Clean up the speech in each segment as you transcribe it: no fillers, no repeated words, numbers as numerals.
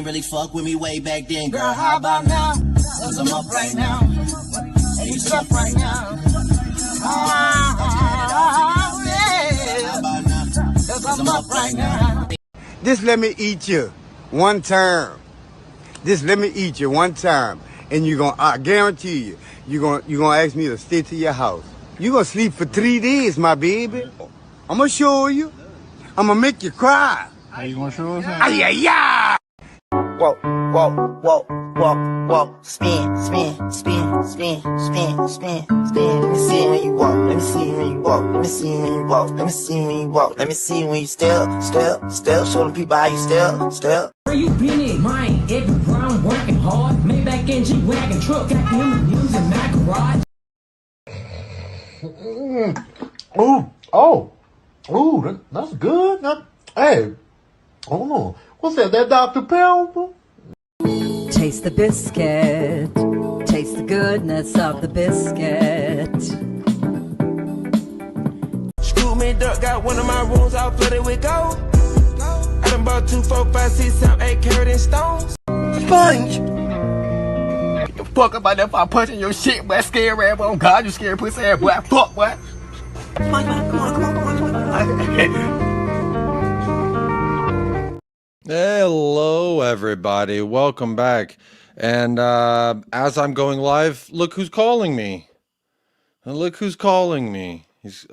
didn't really fuck with me way back then, girl. How about now? Cause I'm up right now. And you up right now. Oh, yeah. How about now? Cause I'm up right now. Just let me eat you one time. Just let me eat you one time. And I guarantee you're gonna ask me to stay to your house. You're gonna sleep for 3 days, my baby. I'm gonna show you. I'm gonna make you cry. How you gonna show us? Ay, ay, ay. Walk, walk, walk, walk, walk. Spin, spin, spin, spin, spin, spin, spin. Let me see when you walk. Let me see when you walk. Let me see when you walk. Let me see when you walk. Let me see when you step. Show the people how you step. Where you been at? Mine, every ground working hard. Maybach and G-Wagon truck. Got them in music, my garage. Ooh, that's good. Hey, I don't know. What's that? That Dr. Pepper? Taste the biscuit. Taste the goodness of the biscuit. Screw me duck, got one of my rooms all flooded with gold. I done bought 2, 4, 5, 6, 7, 8 carat in stones. Sponge. Get the fuck up out there if I punching your shit, boy. Scary ass, boy. Oh God, you scary pussy ass, boy. Fuck, boy. Come on. Hello, everybody. Welcome back. And as I'm going live, look who's calling me. He's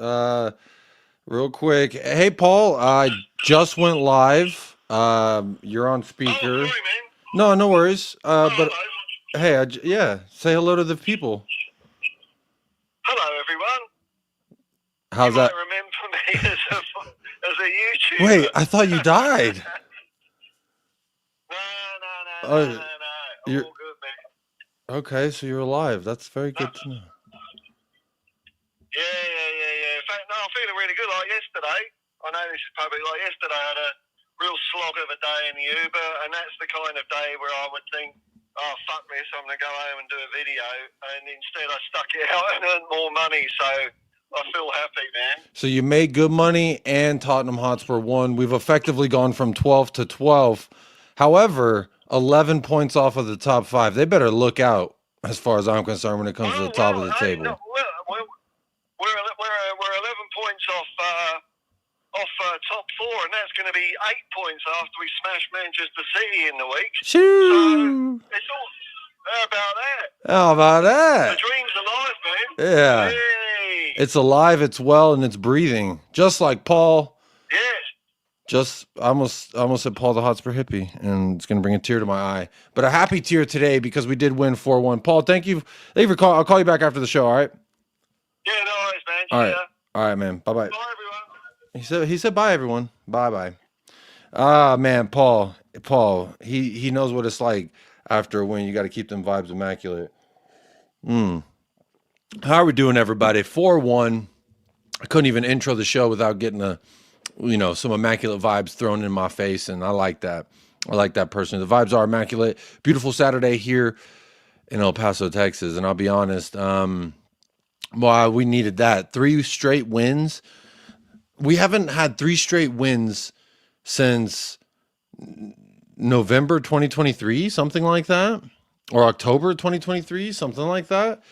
real quick. Hey, Paul. I just went live. You're on speaker. Oh, sorry, man. No worries. But hello. hey, yeah, say hello to the people. Hello, everyone. How's you that? might remember me as a YouTuber. Wait, I thought you died. No. All you're- good, man. Okay, so you're alive. That's very good to know. Yeah. In fact, no, I'm feeling really good. Like yesterday, I know this is probably like yesterday, I had a real slog of a day in the Uber, and that's the kind of day where I would think, oh, fuck this, I'm going to go home and do a video, and instead I stuck it out and earned more money, so I feel happy, man. So you made good money and Tottenham Hotspur won. We've effectively gone from 12 to 12. However, 11 points off of the top 5. They better look out as far as I'm concerned when it comes to the top of the table. No, we're 11 points off top 4, and that's going to be 8 points after we smash Manchester City in the week. Shoo! So it's all. How about that? How about that? The dream's alive, man. Yeah. Hey. It's alive, it's well, and it's breathing. Just like Paul. Yes. I almost said Paul the Hotspur hippie, and it's going to bring a tear to my eye. But a happy tear today because we did win 4-1. Paul, thank you for calling. I'll call you back after the show, all right? Yeah, no worries, man. All right. All right, man. Bye-bye. Bye, everyone. He said bye, everyone. Bye-bye. Ah, man, Paul, he knows what it's like after a win. You got to keep them vibes immaculate. How are we doing, everybody? 4-1. I couldn't even intro the show without getting some immaculate vibes thrown in my face, and I like that. I like that personally. The vibes are immaculate. Beautiful Saturday here in El Paso, Texas, and I'll be honest, we needed that. 3 straight wins. We haven't had 3 straight wins since November 2023, something like that, or October 2023, something like that.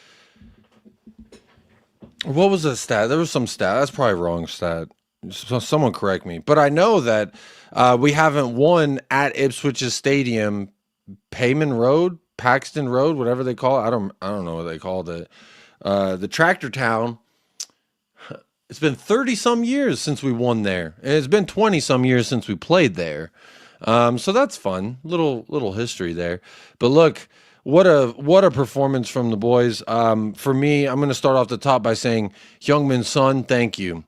What was the stat? There was some stat. That's probably a wrong stat. So someone correct me. But I know that we haven't won at Ipswich's stadium, Paxton Road, whatever they call it. I don't know what they called it. The Tractor Town. It's been 30 some years since we won there. And it's been 20 some years since we played there. So that's fun. Little history there. But look, what a performance from the boys. For me, I'm going to start off the top by saying, Heung-min Son, thank you.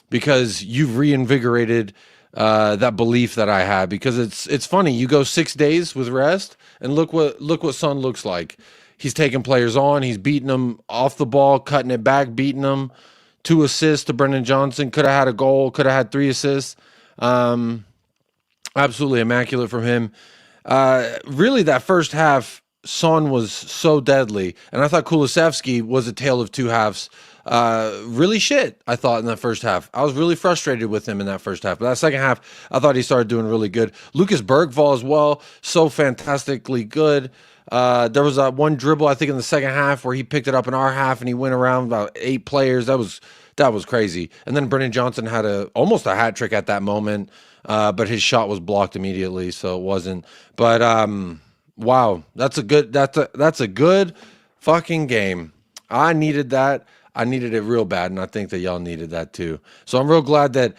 Because you've reinvigorated that belief that I had. Because it's funny, you go 6 days with rest, and look what Son looks like. He's taking players on, he's beating them off the ball, cutting it back, beating them. 2 assists to Brendan Johnson. Could have had a goal, could have had 3 assists. Absolutely immaculate from him. Really, that first half, Son was so deadly, and I thought Kulusevski was a tale of two halves. Really shit, I thought, in that first half. I was really frustrated with him in that first half. But that second half, I thought he started doing really good. Lucas Bergvall as well, so fantastically good. There was that one dribble, I think, in the second half where he picked it up in our half and he went around about 8 players. That was crazy. And then Brennan Johnson had almost a hat trick at that moment, but his shot was blocked immediately, so it wasn't. But wow, that's a good fucking game. I needed that. I needed it real bad, and I think that y'all needed that too. So I'm real glad that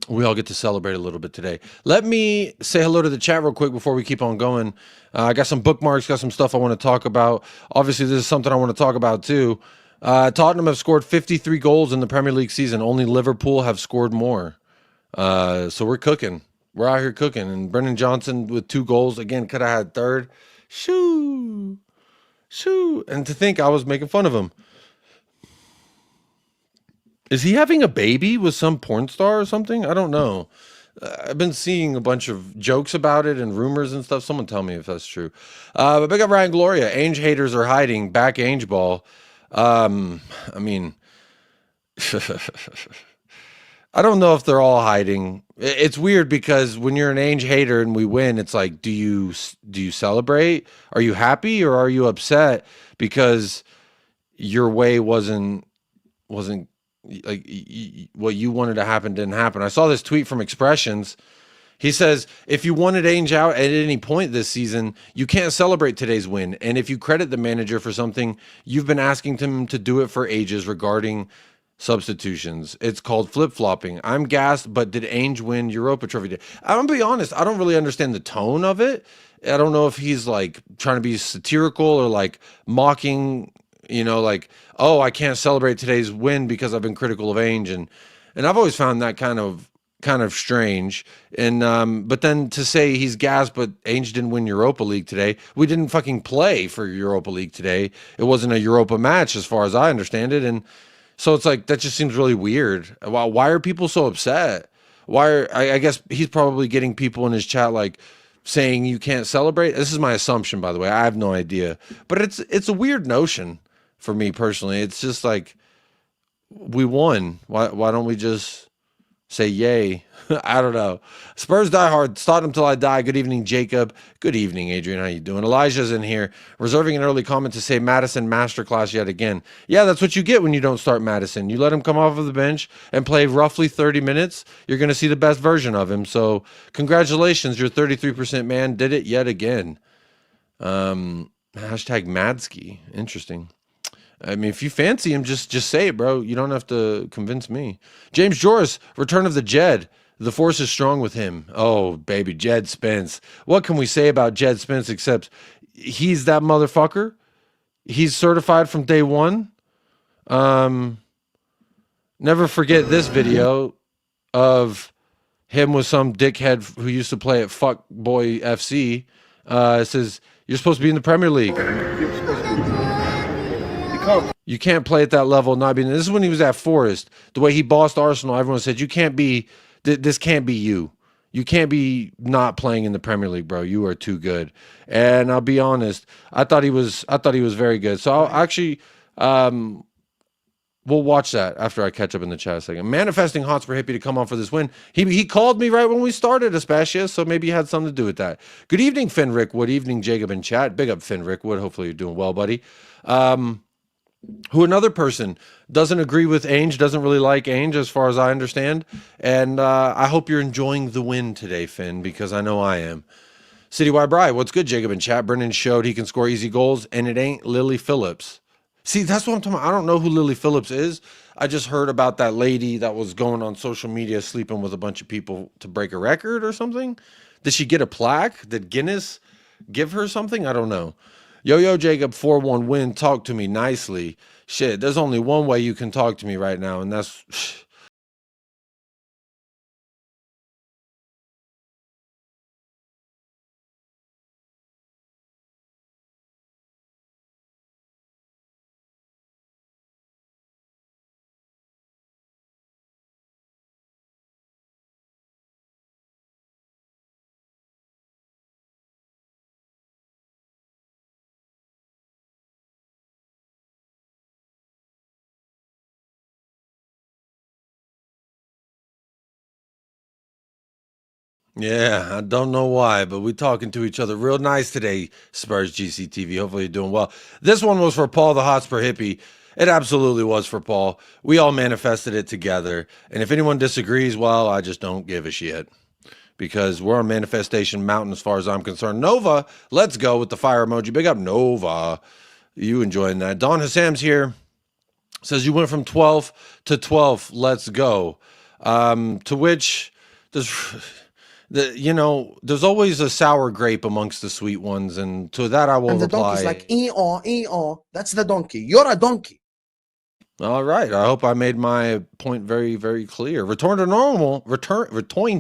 we all get to celebrate a little bit today. Let me say hello to the chat real quick before we keep on going. I got some bookmarks, got some stuff I want to talk about. Obviously, this is something I want to talk about too. Tottenham have scored 53 goals in the Premier League season. Only Liverpool have scored more. So we're cooking. We're out here cooking. And Brennan Johnson with 2 goals. Again, could have had third. Shoo. And to think I was making fun of him. Is he having a baby with some porn star or something? I don't know. I've been seeing a bunch of jokes about it and rumors and stuff. Someone tell me if that's true. But big up Ryan Gloria. Ainge haters are hiding. Back Ainge ball. I mean, I don't know if they're all hiding. It's weird because when you're an Ainge hater and we win, it's like, do you celebrate? Are you happy or are you upset because your way wasn't like what you wanted to happen didn't happen? I saw this tweet from Expressions. He says, if you wanted Ainge out at any point this season, you can't celebrate today's win. And if you credit the manager for something, you've been asking him to do it for ages regarding substitutions. It's called flip-flopping. I'm gassed, but did Ainge win Europa Trophy? I'm gonna be honest, I don't really understand the tone of it. I don't know if he's like trying to be satirical or like mocking, like, oh, I can't celebrate today's win because I've been critical of Ainge, and I've always found that kind of strange. And but then to say he's gassed, but Ainge didn't win Europa League today. We didn't fucking play for Europa League today. It wasn't a Europa match as far as I understand it, and so it's like, that just seems really weird. Why are people so upset? I guess he's probably getting people in his chat like saying you can't celebrate. This is my assumption, by the way. I have no idea. But it's a weird notion for me personally. It's just like, we won. Why don't we just say yay? I don't know. Spurs die hard. Tottenham till I die. Good evening, Jacob. Good evening, Adrian. How you doing? Elijah's in here, reserving an early comment to say Madison masterclass yet again. Yeah, that's what you get when you don't start Madison. You let him come off of the bench and play roughly 30 minutes. You're going to see the best version of him. So congratulations, your 33% man did it yet again. Hashtag Madsky. Interesting. I mean, if you fancy him, just say it, bro. You don't have to convince me. James Joris, return of the Jed. The force is strong with him. Oh, baby, Jed Spence. What can we say about Jed Spence except he's that motherfucker? He's certified from day one. Never forget this video of him with some dickhead who used to play at Fuckboy FC. It says, you're supposed to be in the Premier League. You can't play at that level. Not being. This is when he was at Forest. The way he bossed Arsenal, everyone said, you can't be, this can't be you. You can't be not playing in the Premier League, bro. You are too good. And I'll be honest, I thought he was very good. So I'll actually, we'll watch that after I catch up in the chat a second. Manifesting Hotspur Hippie to come on for this win. He called me right when we started, Aspasia, so maybe he had something to do with that. Good evening, Finn Rickwood. Evening, Jacob in chat. Big up, Finn Rickwood. Hopefully you're doing well, buddy. Who another person doesn't agree with Ainge, doesn't really like Ainge as far as I understand. And I hope you're enjoying the win today, Finn, because I know I am. Citywide Bri, what's good, Jacob in chat? Brendan showed he can score easy goals, and it ain't Lily Phillips. See, that's what I'm talking about. I don't know who Lily Phillips is. I just heard about that lady that was going on social media sleeping with a bunch of people to break a record or something. Did she get a plaque? Did Guinness give her something? I don't know. Yo, Jacob, 4-1 win. Talk to me nicely. Shit, there's only one way you can talk to me right now, and that's Yeah, I don't know why, but we talking to each other real nice today, Spurs GCTV. Hopefully you're doing well. This one was for Paul the Hotspur hippie. It absolutely was for Paul. We all manifested it together. And if anyone disagrees, well, I just don't give a shit. Because we're on Manifestation Mountain as far as I'm concerned. Nova, let's go with the fire emoji. Big up Nova. You enjoying that. Don Hassam's here. Says you went from 12th to 12th. Let's go. To which there's there's always a sour grape amongst the sweet ones, and to that I will And the reply. donkey's like, that's the donkey. You're a donkey. All right. I hope I made my point very, very clear. Return to normal. Return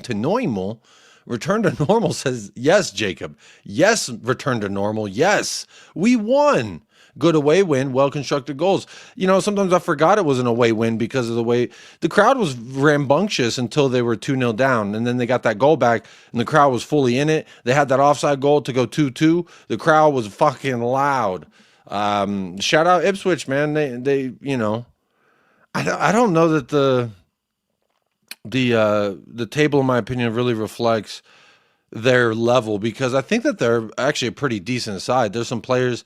to normal. Return to normal says yes, Jacob. Yes, return to normal. Yes, we won. Good away win, well-constructed goals. Sometimes I forgot it was an away win because of the way the crowd was rambunctious until they were 2-0 down. And then they got that goal back and the crowd was fully in it. They had that offside goal to go 2-2. The crowd was fucking loud. Shout out Ipswich, man. They I don't know that the table, in my opinion, really reflects their level, because I think that they're actually a pretty decent side. There's some players,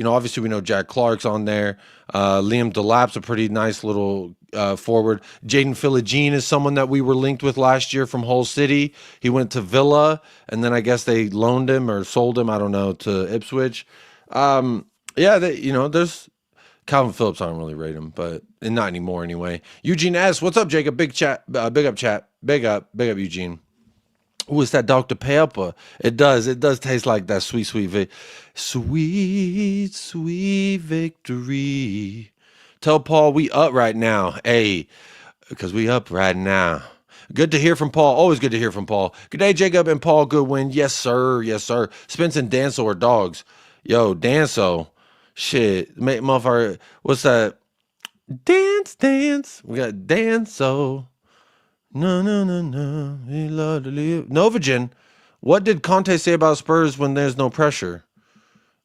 obviously we know Jack Clark's on there. Liam Delap's a pretty nice little forward. Jaden Philogene is someone that we were linked with last year from Hull City. He went to Villa, and then I guess they loaned him or sold him, I don't know, to Ipswich. There's Calvin Phillips. I don't really rate him, but not anymore anyway. Eugene S. What's up, Jacob? Big up chat. Big up, Eugene. Ooh, it's that Dr. Pepper. It does taste like that sweet victory. Tell Paul we up right now. Hey, because we up right now. Good to hear from Paul. Always good to hear from Paul. Good day, Jacob and Paul. Good win. Yes, sir. Yes, sir. Spence and Danso are dogs. Yo, Danso. Shit. Motherfucker. What's that? Dance. We got Danso. No. He love to live. Novagen, what did Conte say about Spurs when there's no pressure?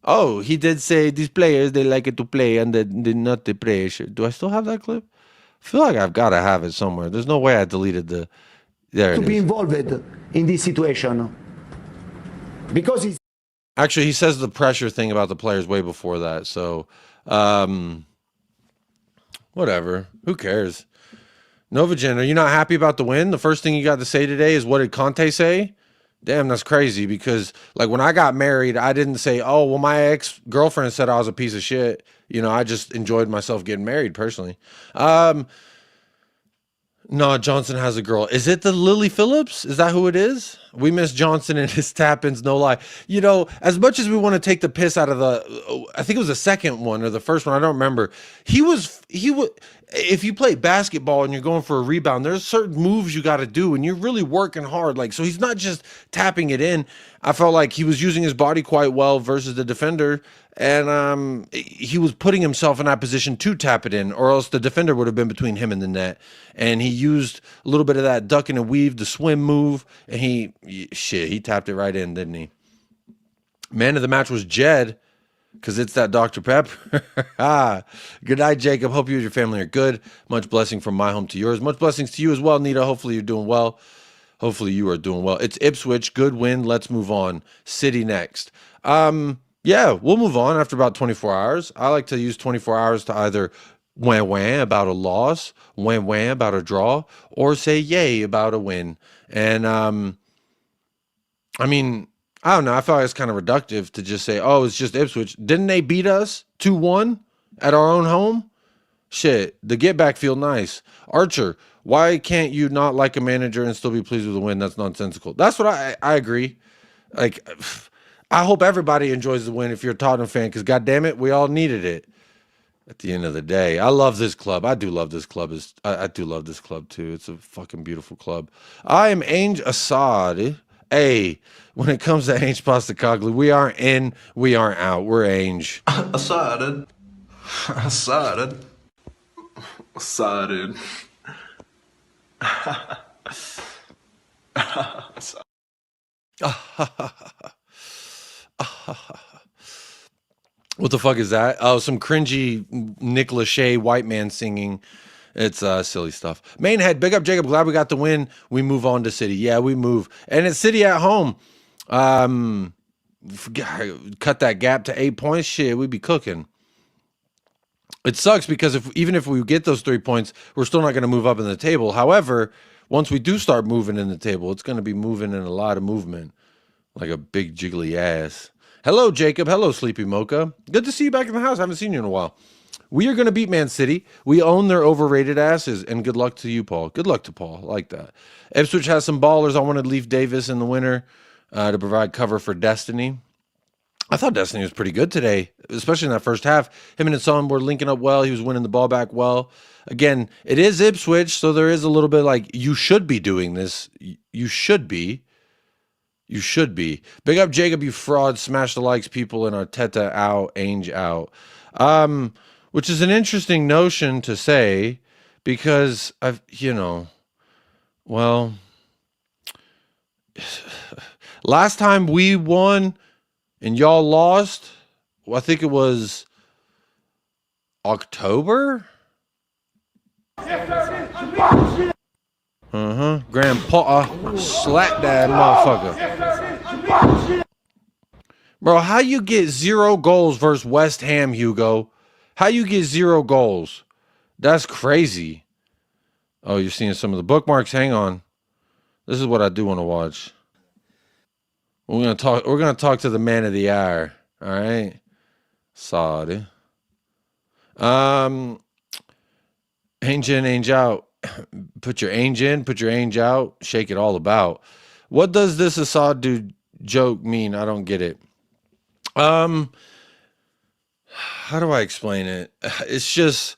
Oh, he did say these players, they like it to play and they not the pressure. Do I still have that clip? I feel like I've got to have it somewhere. There's no way I deleted the... There it is. To be involved in this situation. Because he's... Actually, he says the pressure thing about the players way before that. So, whatever. Who cares? Novagen, are you not happy about the win? The first thing you got to say today is, what did Conte say? Damn, that's crazy, because like when I got married, I didn't say, oh, well, my ex-girlfriend said I was a piece of shit. I just enjoyed myself getting married personally. No, Johnson has a girl. Is it the Lily Phillips? Is that who it is? We miss Johnson and his tap-ins, no lie. As much as we want to take the piss out of I think it was the second one or the first one, I don't remember. He was, if you play basketball and you're going for a rebound, there's certain moves you got to do and you're really working hard. So he's not just tapping it in. I felt like he was using his body quite well versus the defender. And he was putting himself in that position to tap it in, or else the defender would have been between him and the net. And he used a little bit of that duck and a weave, the swim move, and he tapped it right in, didn't he? Man of the match was Jed, because it's that Dr. Pepper. Good night, Jacob. Hope you and your family are good. Much blessing from my home to yours. Much blessings to you as well, Nita. Hopefully you're doing well. Hopefully you are doing well. It's Ipswich. Good win. Let's move on. City next. Yeah, we'll move on after about 24 hours. I like to use 24 hours to either wah about a loss, wah about a draw, or say yay about a win. And I don't know. I felt like it's kind of reductive to just say, oh, it's just Ipswich. Didn't they beat us 2-1 at our own home? Shit, the get back feel nice. Archer, why can't you not like a manager and still be pleased with the win? That's nonsensical. That's what I agree. I hope everybody enjoys the win if you're a Tottenham fan, because goddamn it, we all needed it. At the end of the day, I love this club. I do love this club. I do love this club too. It's a fucking beautiful club. I am Ange Assad. Hey, when it comes to Ange Postecoglou, we aren't in, we aren't out. We're Ange. Assad. What the fuck is that? Oh, some cringy Nick Lachey white man singing. It's silly stuff. Mainhead, big up Jacob. Glad we got the win. We move on to City. Yeah, we move. And it's City at home. Cut that gap to 8 points. Shit, we'd be cooking. It sucks because even if we get those 3 points, we're still not going to move up in the table. However, once we do start moving in the table, it's going to be moving in a lot of movement. Like a big jiggly ass. Hello, Jacob. Hello, Sleepy Mocha. Good to see you back in the house. I haven't seen you in a while. We are going to beat Man City. We own their overrated asses, and good luck to you, Paul. Good luck to Paul. I like that. Ipswich has some ballers. I wanted Leaf Davis in the winter to provide cover for Destiny. I thought Destiny was pretty good today, especially in that first half. Him and his son were linking up well. He was winning the ball back well. Again, it is Ipswich, so there is a little bit like, you should be doing this. You should be. You should be. Big up, Jacob, you fraud. Smash the likes, people, and Arteta out, Ainge out. Which is an interesting notion to say because last time we won and y'all lost, I think it was October. Grandpa slap that motherfucker. Bro, how you get 0 goals versus West Ham, Hugo? How you get 0 goals? That's crazy. Oh, you're seeing some of the bookmarks. Hang on. This is what I do want to watch. We're gonna talk to the man of the hour. All right. Sorry. Ainge in, ainge out. Put your ainge in, put your ainge out, shake it all about. What does this Assad dude joke mean? I don't get it. How do I explain it? It's just,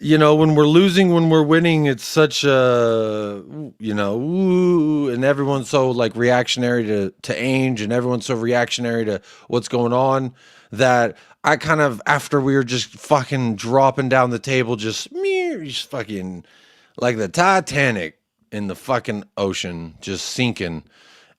when we're losing, when we're winning, it's such a, ooh, and everyone's so like reactionary to Ainge, and everyone's so reactionary to what's going on that I kind of, after we were just fucking dropping down the table, just fucking like the Titanic in the fucking ocean, just sinking.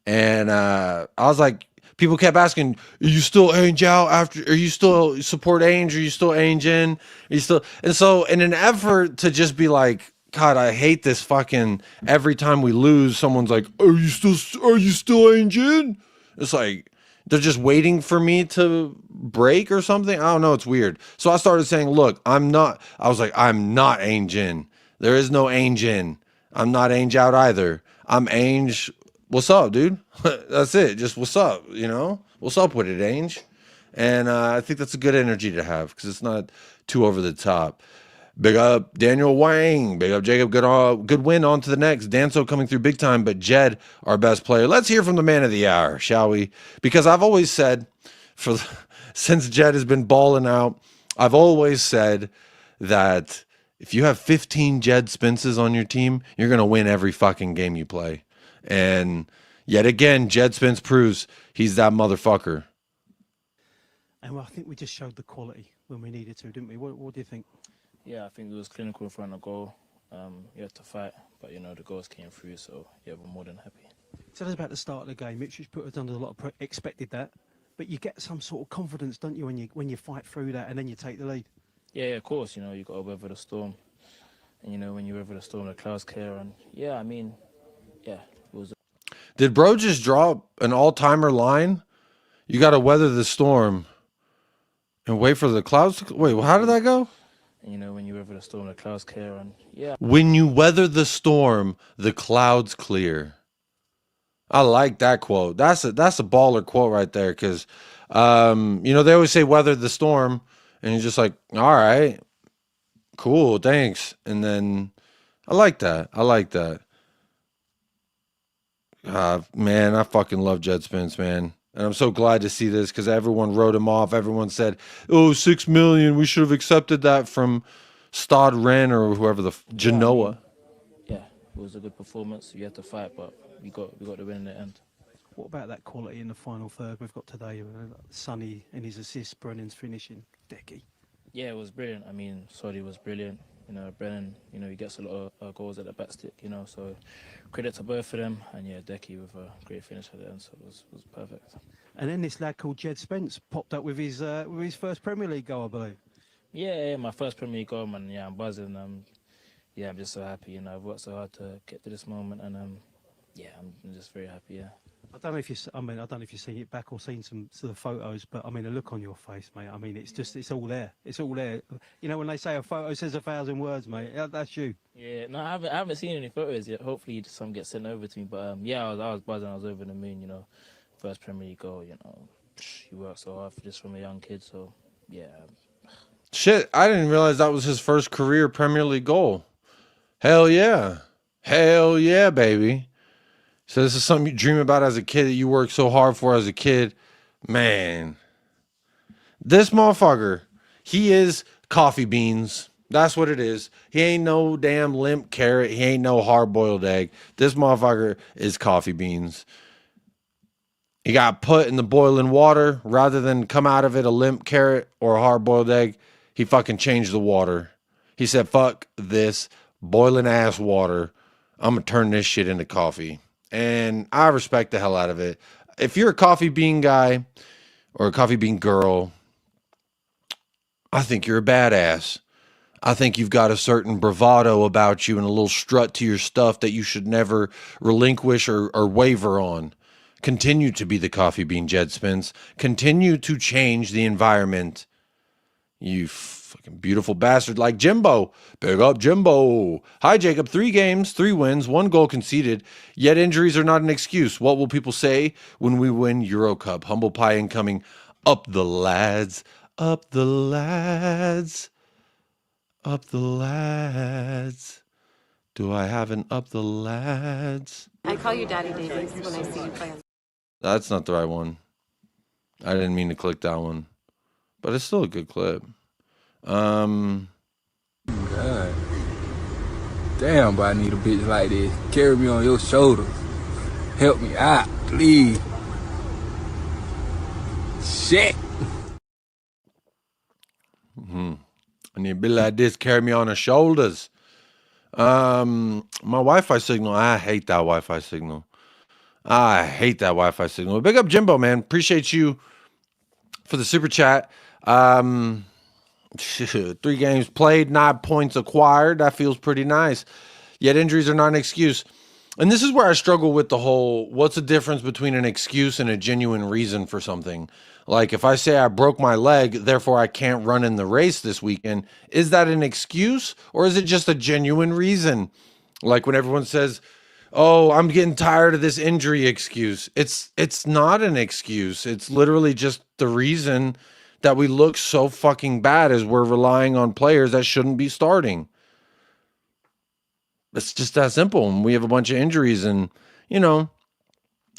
And I was like, people kept asking, are you still Ainge out after? Are you still support Ainge? Are you still Ainge in? Are you still? And so in an effort to just be like, God, I hate this fucking, every time we lose, someone's like, are you still Ainge in? It's like, they're just waiting for me to break or something. I don't know. It's weird. So I started saying, look, I'm not Ainge in. There is no Ainge in. I'm not Ainge out either. I'm Ainge. What's up, dude? That's it. Just what's up, What's up with it, Ainge? And I think that's a good energy to have because it's not too over the top. Big up Daniel Wang. Big up Jacob. Good win. On to the next. Danso coming through big time, but Jed, our best player. Let's hear from the man of the hour, shall we? Because I've always said, since Jed has been balling out, I've always said that if you have 15 Jed Spences on your team, you're going to win every fucking game you play. And yet again, Jed Spence proves he's that motherfucker. And I think we just showed the quality when we needed to, didn't we? What do you think? Yeah, I think it was clinical in front of goal. You had to fight, but the goals came through, so yeah, we're more than happy. Tell us about the start of the game. Ipswich put us under a lot of expected that, but you get some sort of confidence, don't you, when you fight through that and then you take the lead? Yeah, of course. You got to weather the storm, and when you weather the storm, the clouds clear, and yeah, it was. Did bro just drop an all-timer line? You got to weather the storm and wait for the clouds to... Wait, how did that go? And when you weather the storm, the clouds clear, and yeah. When you weather the storm, the clouds clear. I like that quote. That's a baller quote right there because, they always say weather the storm, and you're just like, all right, cool, thanks. And then I like that. Man, I fucking love Jed Spence, man. And I'm so glad to see this because everyone wrote him off. Everyone said, oh, $6 million. We should have accepted that from Stade Rennes or whoever Genoa. Yeah, it was a good performance. You had to fight, but we got the win in the end. What about that quality in the final third we've got today? Sonny and his assists, Brennan's finishing, Decky. Yeah, it was brilliant. Sodi was brilliant. Brennan, he gets a lot of goals at the back stick, so credit to both of them. And yeah, Decky with a great finish at the end, so it was perfect. And then this lad called Jed Spence popped up with his first Premier League goal, I believe. Yeah, my first Premier League goal, man. Yeah, I'm buzzing. yeah, I'm just so happy. You know, I've worked so hard to get to this moment, and yeah, I'm just very happy. Yeah. I don't know if you, I mean, I don't know if you've seen it back or seen some sort of photos, but I mean, the look on your face, mate. I mean, it's just, it's all there. It's all there. You know, when they say a photo says 1,000 words, mate, that's you. Yeah, no, I haven't seen any photos yet. Hopefully, some get sent over to me. But yeah, I was buzzing. I was over the moon. You know, first Premier League goal. You know, you work so hard for this from a young kid. So yeah. Shit, I didn't realize that was his first career Premier League goal. Hell yeah. Hell yeah, baby. So this is something you dream about as a kid that you work so hard for as a kid. Man. This motherfucker, he is coffee beans. That's what it is. He ain't no damn limp carrot. He ain't no hard-boiled egg. This motherfucker is coffee beans. He got put in the boiling water rather than come out of it a limp carrot or a hard-boiled egg. He fucking changed the water. He said, fuck this boiling ass water. I'm going to turn this shit into coffee. And I respect the hell out of it. If you're a coffee bean guy or a coffee bean girl, I think you're a badass. I think you've got a certain bravado about you and a little strut to your stuff that you should never relinquish or waver on. Continue to be the coffee bean, Jed Spence. Continue to change the environment. You fucking beautiful bastard like Jimbo. Big up Jimbo. Hi, Jacob. 3 games, 3 wins, 1 goal conceded. Yet injuries are not an excuse. What will people say when we win Euro Cup? Humble pie incoming. Up the lads. Up the lads. Up the lads. Do I have an up the lads? I call you Daddy Davies when I see you play. That's not the right one. I didn't mean to click that one. But it's still a good clip. God. Damn, but I need a bitch like this. Carry me on your shoulders. Help me out, please. Shit. I need a bitch like this. Carry me on her shoulders. My Wi-Fi signal. I hate that Wi-Fi signal. I hate that Wi-Fi signal. Big up Jimbo, man. Appreciate you for the super chat. 3 games played, 9 points acquired. That feels pretty nice. Yet injuries are not an excuse. And this is where I struggle with the whole, what's the difference between an excuse and a genuine reason for something? Like if I say I broke my leg, therefore I can't run in the race this weekend, is that an excuse or is it just a genuine reason? Like when everyone says, oh, I'm getting tired of this injury excuse. It's not an excuse. It's literally just the reason that we look so fucking bad is we're relying on players that shouldn't be starting. It's just that simple. And we have a bunch of injuries and, you know,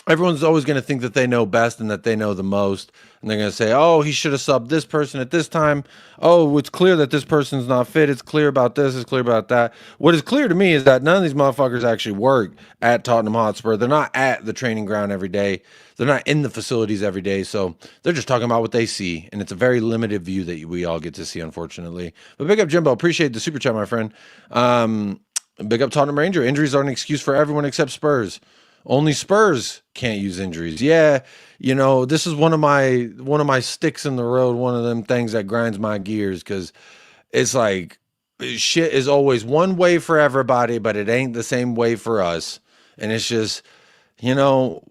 everyone's always going to think that they know best and that they know the most. And they're going to say, oh, he should have subbed this person at this time. Oh, it's clear that this person's not fit. It's clear about this. It's clear about that. What is clear to me is that none of these motherfuckers actually work at Tottenham Hotspur. They're not at the training ground every day. They're not in the facilities every day. So they're just talking about what they see. And it's a very limited view that we all get to see, unfortunately. But big up Jimbo. Appreciate the super chat, my friend. Big up Tottenham Ranger. Injuries are an excuse for everyone except Spurs. Only Spurs can't use injuries. Yeah, you know, this is one of my sticks in the road, one of them things that grinds my gears because it's like shit is always one way for everybody, but it ain't the same way for us. And it's just, you know,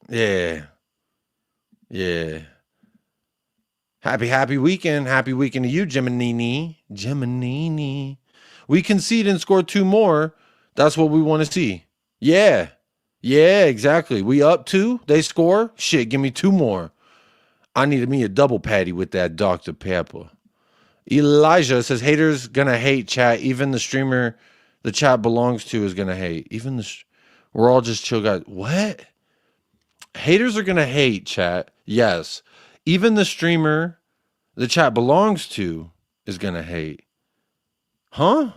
yeah. Happy weekend. Happy weekend to you, Geminini. We concede and score 2 more. That's what we want to see. Yeah, exactly. We up 2. They score. Shit, give me 2 more. I needed me a double patty with that Dr. Pepper. Elijah says, haters gonna hate chat. Even the streamer the chat belongs to is gonna hate. We're all just chill guys. What? Haters are gonna hate chat. Yes. Even the streamer the chat belongs to is gonna hate. Huh?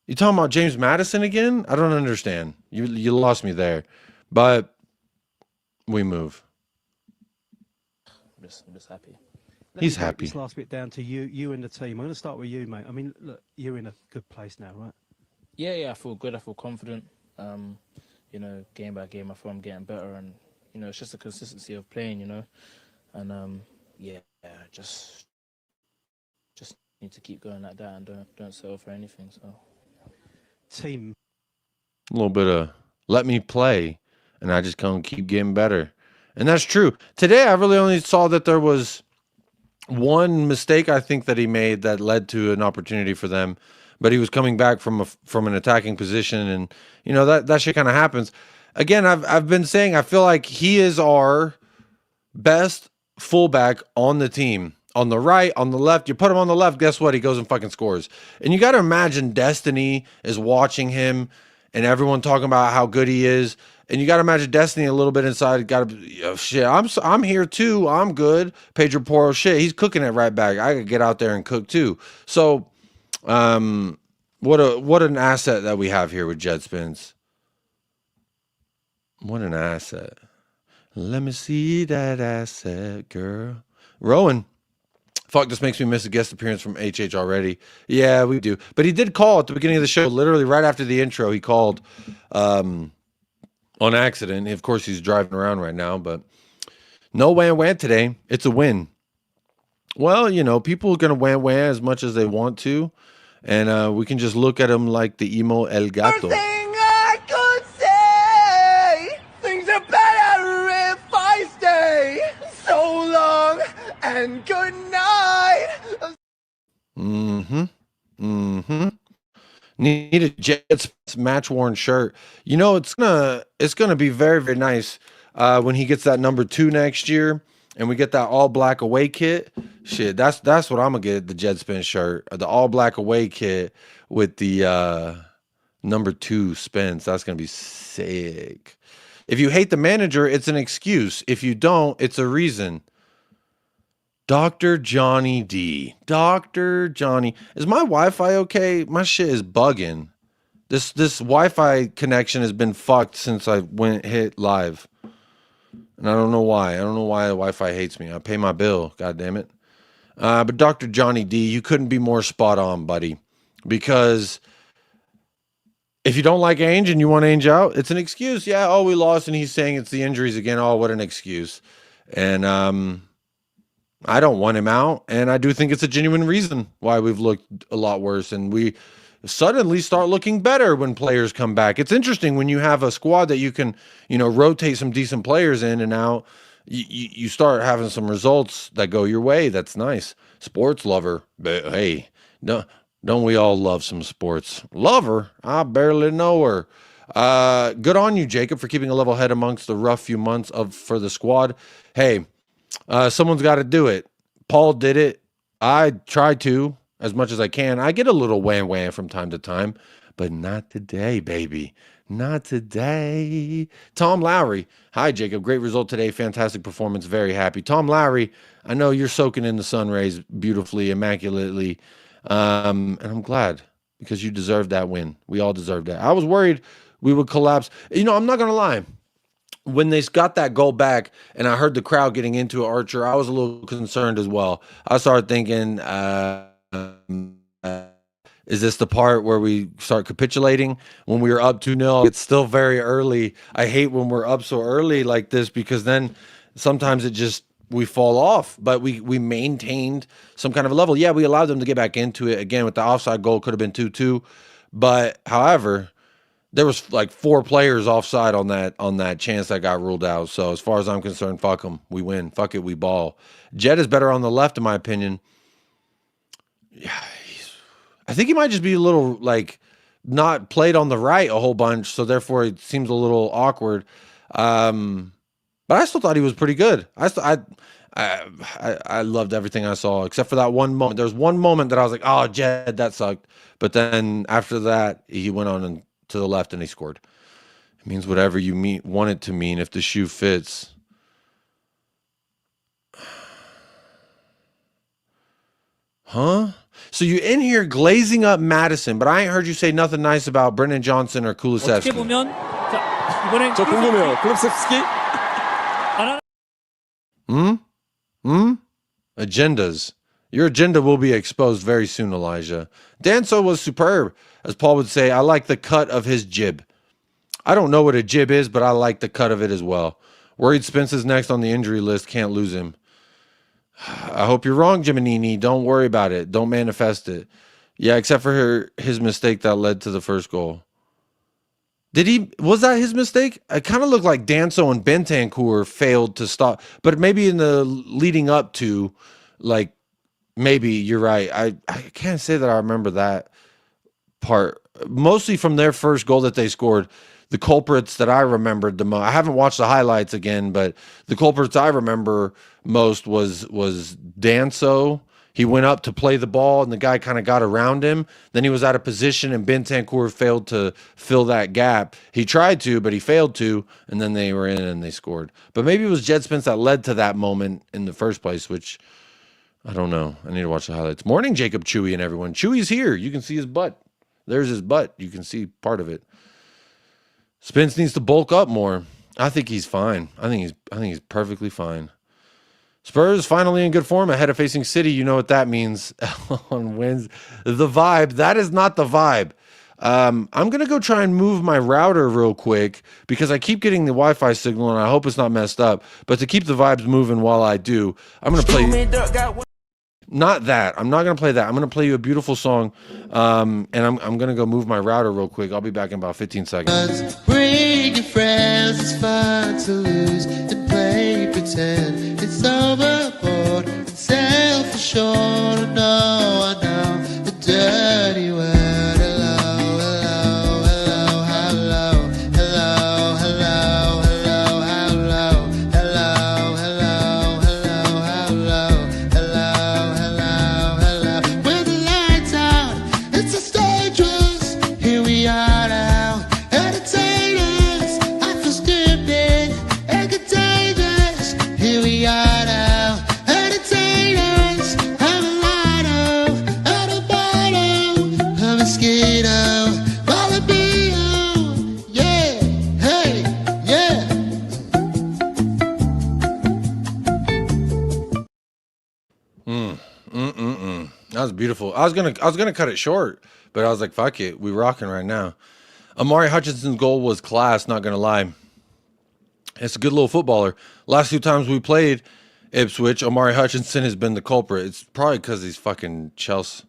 You talking about James Madison again? I don't understand. You lost me there. But we move. I'm just happy. He's happy. This last bit down to you and the team. I'm going to start with you, mate. I mean, look, you're in a good place now, right? Yeah, I feel good. I feel confident. You know, game by game, I feel I'm getting better, and you know, it's just the consistency of playing. You know, and yeah, just need to keep going like that and don't settle for anything. So, team. A little bit of let me play, and I just gonna keep getting better, and that's true. Today, I really only saw that there was one mistake I think that he made that led to an opportunity for them, but he was coming back from an attacking position, and you know that shit kind of happens. Again, I've been saying I feel like he is our best fullback on the team. On the right, on the left, you put him on the left, guess what? He goes and fucking scores. And you got to imagine Destiny is watching him and everyone talking about how good he is. And you got to imagine Destiny a little bit inside. Got to shit. I'm here too. I'm good. Pedro Porro, shit. He's cooking it right back. I could get out there and cook too. So, what an asset that we have here with Jed Spence. What an asset. Let me see that asset, girl. Rowan. Fuck, this makes me miss a guest appearance from HH already. Yeah, we do. But he did call at the beginning of the show, literally right after the intro. He called on accident. Of course, he's driving around right now, but no wham today. It's a win. Well, you know, people are going to wham as much as they want to, and we can just look at him like the emo El Gato. I could say things are better if I stay. So long and good night. Need a Jed Spence match-worn shirt. You know, it's gonna be very, very nice when he gets that number 2 next year, and we get that all black away kit. Shit, that's what I'm gonna get, the Jed Spence shirt, the all black away kit with the number 2 Spence. That's gonna be sick. If you hate the manager, it's an excuse. If you don't, it's a reason. Dr. Johnny D. Dr. Johnny. Is my Wi-Fi okay? My shit is bugging. This Wi-Fi connection has been fucked since I hit live. And I don't know why. I don't know why the Wi-Fi hates me. I pay my bill. God damn it. But Dr. Johnny D, you couldn't be more spot on, buddy. Because if you don't like Ainge and you want Ainge out, it's an excuse. Yeah, oh, we lost, and he's saying it's the injuries again. Oh, what an excuse. And I don't want him out, and I do think it's a genuine reason why we've looked a lot worse, and we suddenly start looking better when players come back. It's interesting when you have a squad that you can, you know, rotate some decent players in and out, you start having some results that go your way. That's nice. Sports lover, but hey, don't we all love some sports? Lover? I barely know her. Good on you, Jacob, for keeping a level head amongst the rough few months for the squad. Hey, someone's got to do it. Paul did it. I try to as much as I can. I get a little wham from time to time, but not today, baby. Not today. Tom Lowry. Hi, Jacob. Great result today. Fantastic performance. Very happy. Tom Lowry, I know you're soaking in the sun rays beautifully, immaculately. And I'm glad because you deserve that win. We all deserve that. I was worried we would collapse. You know, I'm not going to lie. When they got that goal back and I heard the crowd getting into Archer, I was a little concerned as well. I started thinking, is this the part where we start capitulating when we were up 2-0? It's still very early. I hate when we're up so early like this because then sometimes we fall off, but we maintained some kind of a level. Yeah, we allowed them to get back into it again with the offside goal. Could have been 2-2, but however, there was like 4 players offside on that chance that got ruled out. So as far as I'm concerned, fuck them. We win. Fuck it. We ball. Jed is better on the left, in my opinion. Yeah, I think he might just be a little like not played on the right a whole bunch, so therefore it seems a little awkward. But I still thought he was pretty good. I loved everything I saw except for that one moment. There was one moment that I was like, "Oh, Jed, that sucked." But then after that, he went on and to the left and he scored. It means whatever you want it to mean if the shoe fits. Huh? So you in here glazing up Madison, but I ain't heard you say nothing nice about Brennan Johnson or Kulusevski. 저 궁금해요. 쿨립스키? Agendas. Your agenda will be exposed very soon, Elijah. Danso was superb. As Paul would say, I like the cut of his jib. I don't know what a jib is, but I like the cut of it as well. Worried Spence is next on the injury list. Can't lose him. I hope you're wrong, Jiminini. Don't worry about it. Don't manifest it. Yeah, except for his mistake that led to the first goal. Was that his mistake? It kind of looked like Danso and Bentancur failed to stop, but maybe in the leading up to, like, maybe you're right. I can't say that I remember that part. Mostly from their first goal that they scored, the culprits that I remembered the most. I haven't watched the highlights again, but the culprits I remember most was Danso. He went up to play the ball, and the guy kind of got around him. Then he was out of position, and Bentancur failed to fill that gap. He tried to, but he failed to, and then they were in and they scored. But maybe it was Jed Spence that led to that moment in the first place, which I don't know. I need to watch the highlights. Morning, Jacob, Chewy, and everyone. Chewy's here. You can see his butt. There's his butt. You can see part of it. Spence needs to bulk up more. I think he's fine. I think he's perfectly fine. Spurs finally in good form ahead of facing City. You know what that means on Wednesday. The vibe. That is not the vibe. I'm going to go try and move my router real quick because I keep getting the Wi-Fi signal and I hope it's not messed up. But to keep the vibes moving while I do, I'm going to play... Not that. I'm not going to play that. I'm going to play you a beautiful song. And I'm going to go move my router real quick. I'll be back in about 15 seconds. Bring your friends, it's fun to lose and play pretend. It's overboard and self-assured. No, I know the dirty word. That was beautiful. I was gonna cut it short, but I was like, fuck it, we rocking right now. Amari Hutchinson's goal was class, not gonna lie. It's a good little footballer. Last 2 times we played Ipswich, Amari Hutchinson has been the culprit. It's probably because these fucking Chelsea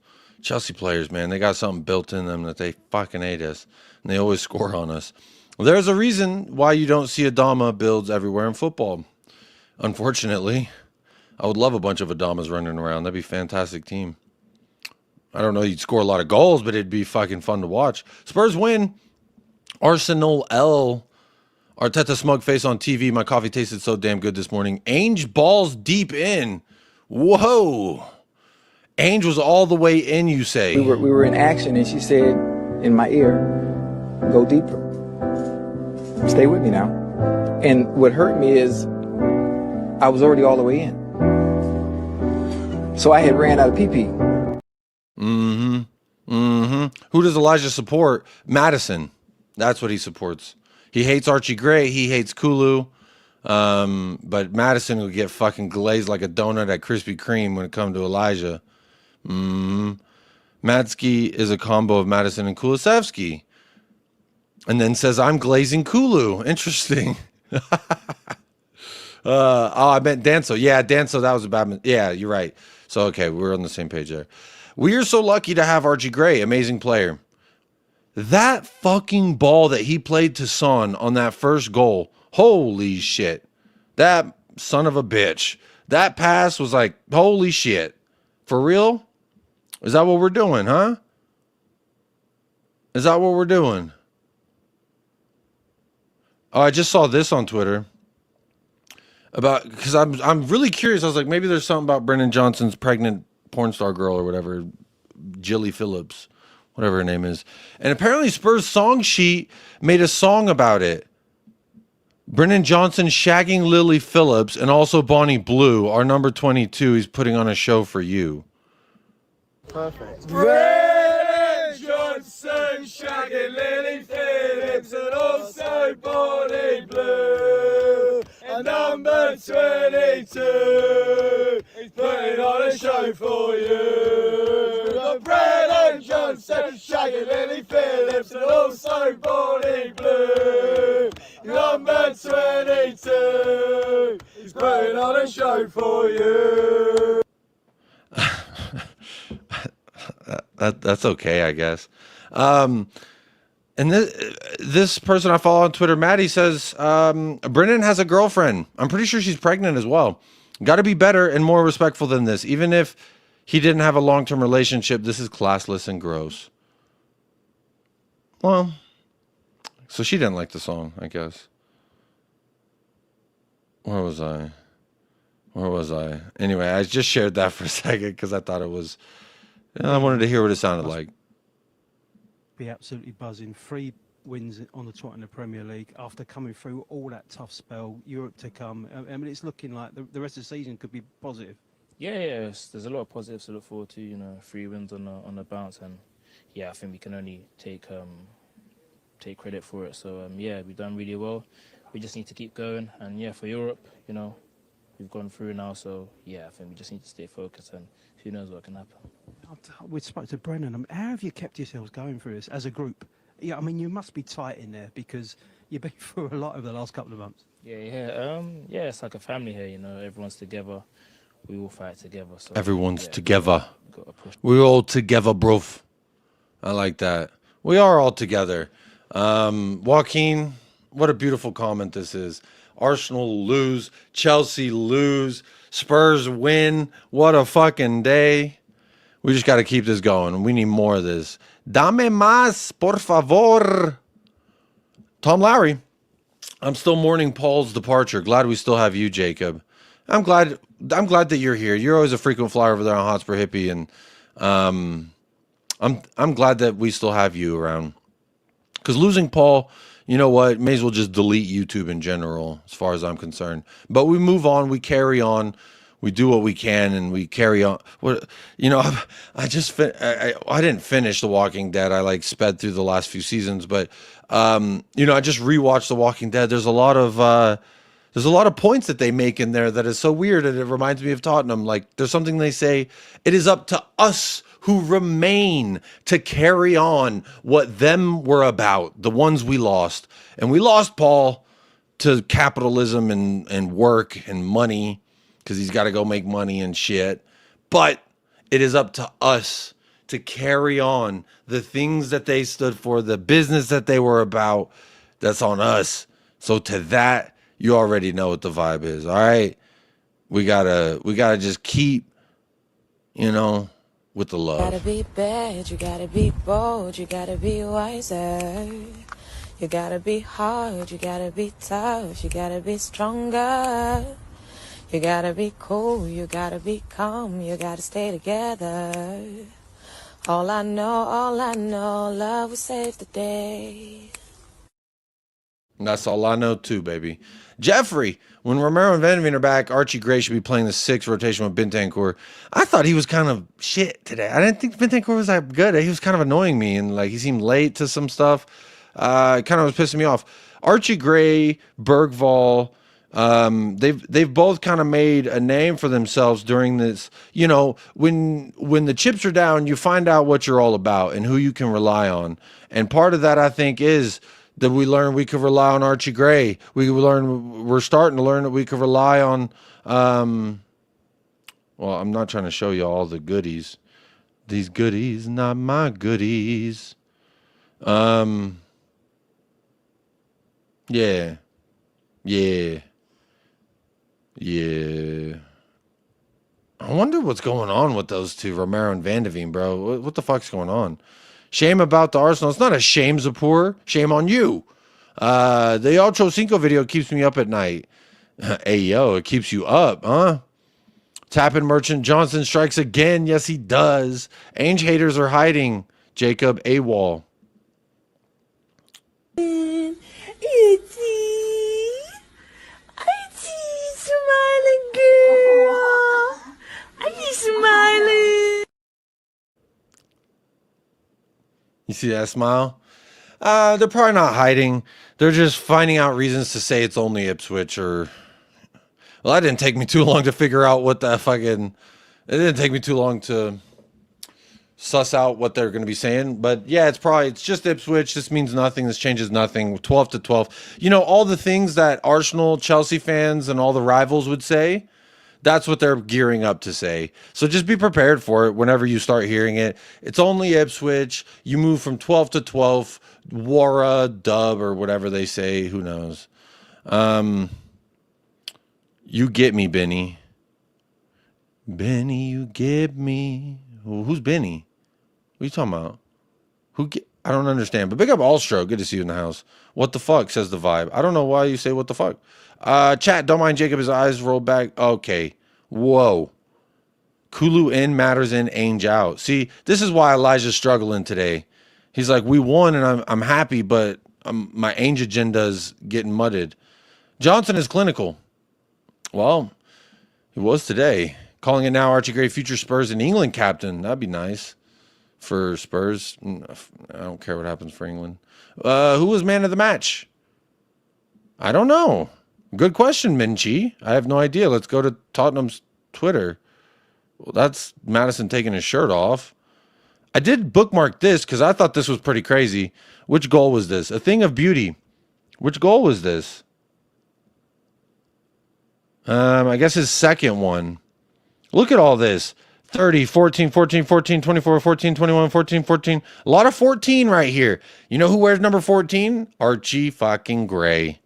players, man. They got something built in them that they fucking hate us, and they always score on us. Well, there's a reason why you don't see Adama builds everywhere in football. Unfortunately, I would love a bunch of Adamas running around. That'd be a fantastic team. I don't know, you'd score a lot of goals, but it'd be fucking fun to watch. Spurs win. Arsenal L. Arteta smug face on TV. My coffee tasted so damn good this morning. Ainge balls deep in. Whoa. Ainge was all the way in, you say. We were in action, and she said in my ear, go deeper. Stay with me now. And what hurt me is I was already all the way in. So I had ran out of pee-pee. Who does Elijah support? Madison. That's what he supports. He hates Archie Gray. He hates Kulu. But Madison will get fucking glazed like a donut at Krispy Kreme when it comes to Elijah. Matsky is a combo of Madison and Kulusevski. And then says, I'm glazing Kulu. Interesting. I meant Danso. Yeah, Danso, that was a bad... Yeah, you're right. So, okay, we're on the same page there. We are so lucky to have Archie Gray, amazing player. That fucking ball that he played to Son on that first goal, holy shit. That son of a bitch. That pass was like, holy shit. For real? Is that what we're doing, huh? Is that what we're doing? Oh, I just saw this on Twitter. Because I'm really curious. I was like, maybe there's something about Brennan Johnson's pregnant porn star girl or whatever, Jilly Phillips, whatever her name is. And apparently Spurs song sheet made a song about it. Brennan Johnson shagging Lily Phillips and also Bonnie Blue, our number 22. He's putting on a show for you. Perfect. Brennan Johnson shagging Lily Phillips and also Bonnie Blue. And number 22, he's putting on a show for you. We've got Brennan Johnson shagging Lily Phillips and also Bonnie Blue. Number 22, He's putting on a show for you. That's okay, I guess. And this person I follow on Twitter, Maddie, says Brennan has a girlfriend. I'm pretty sure she's pregnant as well. Got to be better and more respectful than this. Even if he didn't have a long-term relationship, this is classless and gross. Well, so she didn't like the song, I guess. Where was I? Anyway, I just shared that for a second because I thought it was... I wanted to hear what it sounded like. Be absolutely buzzing. 3 wins on the trot in the Premier League after coming through all that tough spell. Europe to come. I mean, it's looking like the rest of the season could be positive. Yeah, there's a lot of positives to look forward to. You know, 3 wins on the bounce, and yeah, I think we can only take credit for it. So yeah, we've done really well. We just need to keep going, and yeah, for Europe, you know, we've gone through now. So yeah, I think we just need to stay focused, and who knows what can happen. We spoke to Brennan. How have you kept yourselves going through this as a group? Yeah, I mean, you must be tight in there because you've been through a lot over the last couple of months. Yeah, it's like a family here. You know, everyone's together. We all fight together. So Everyone's together. We're all together, bro. I like that. We are all together. Joaquin, what a beautiful comment this is. Arsenal lose, Chelsea lose, Spurs win. What a fucking day. We just got to keep this going. We need more of this. Dame más, por favor. Tom Lowry. I'm still mourning Paul's departure. Glad we still have you, Jacob. I'm glad that you're here. You're always a frequent flyer over there on Hotspur Hippie, and I'm glad that we still have you around. Because losing Paul, you know what? May as well just delete YouTube in general, as far as I'm concerned. But we move on. We carry on. We do what we can, and we carry on. What, you know, I didn't finish The Walking Dead. I like sped through the last few seasons, but you know, I just rewatched The Walking Dead. There's a lot of points that they make in there that is so weird, and it reminds me of Tottenham. Like, there's something they say, it is up to us who remain to carry on what them were about, the ones we lost. And we lost Paul to capitalism and work and money, because he's got to go make money and shit. But it is up to us to carry on the things that they stood for, the business that they were about. That's on us. So to that, you already know what the vibe is. All right. We gotta just keep, you know, with the love. You gotta be bad, you gotta be bold, you gotta be wiser. You gotta be hard, you gotta be tough, you gotta be stronger. You gotta be cool, you gotta be calm, you gotta stay together. All I know, love will save the day. And that's all I know too, baby. Jeffrey, when Romero and Van Veen are back, Archie Gray should be playing the 6th rotation with Bentancur. I thought he was kind of shit today. I didn't think Bentancur was that good. He was kind of annoying me, and like he seemed late to some stuff. It kind of was pissing me off. Archie Gray, Bergvall, they've both kind of made a name for themselves during this. You know, when the chips are down, you find out what you're all about and who you can rely on. And part of that, I think, is that we learned we could rely on Archie Gray. We're starting to learn that we could rely on, well, I'm not trying to show you all the goodies. These goodies, not my goodies. Yeah. I wonder what's going on with those two, Romero and Van de Veen, bro. What the fuck's going on? Shame about the Arsenal. It's not a shame, Zapur. Shame on you. The Ocho Cinco video keeps me up at night. Hey, yo, it keeps you up, huh? Tapping Merchant Johnson strikes again. Yes, he does. Ainge haters are hiding. Jacob AWOL. Smiling girl. Are you smiling? You see that smile? They're probably not hiding. They're just finding out reasons to say it's only Ipswich or... Well, that didn't take me too long to figure out what the fucking... It didn't take me too long to suss out what they're going to be saying. But yeah, it's just Ipswich. This means nothing. This changes nothing. 12 to 12. You know, all the things that Arsenal, Chelsea fans, and all the rivals would say, that's what they're gearing up to say. So just be prepared for it whenever you start hearing it. It's only Ipswich. You move from 12 to 12, Wara, dub, or whatever they say. Who knows? You get me, Benny. Benny, you get me. Who's Benny? What are you talking about? I don't understand. But big up Allstroke. Good to see you in the house. What the fuck, says the vibe. I don't know why you say what the fuck. Chat, don't mind Jacob. His eyes roll back. Okay. Whoa. Kulu in, matters in, Ainge out. See, this is why Elijah's struggling today. He's like, we won and I'm happy, but my Ainge agenda is getting mudded. Johnson is clinical. Well, he was today. Calling it now, Archie Gray, future Spurs and England captain. That'd be nice for Spurs. I don't care what happens for England. Who was man of the match? I don't know. Good question, Minchi. I have no idea. Let's go to Tottenham's Twitter. Well, that's Madison taking his shirt off. I did bookmark this because I thought this was pretty crazy. Which goal was this? A thing of beauty. Which goal was this? I guess his second one. Look at all this. 30, 14, 14, 14, 24, 14, 21, 14, 14. A lot of 14 right here. You know who wears number 14? Archie fucking Gray.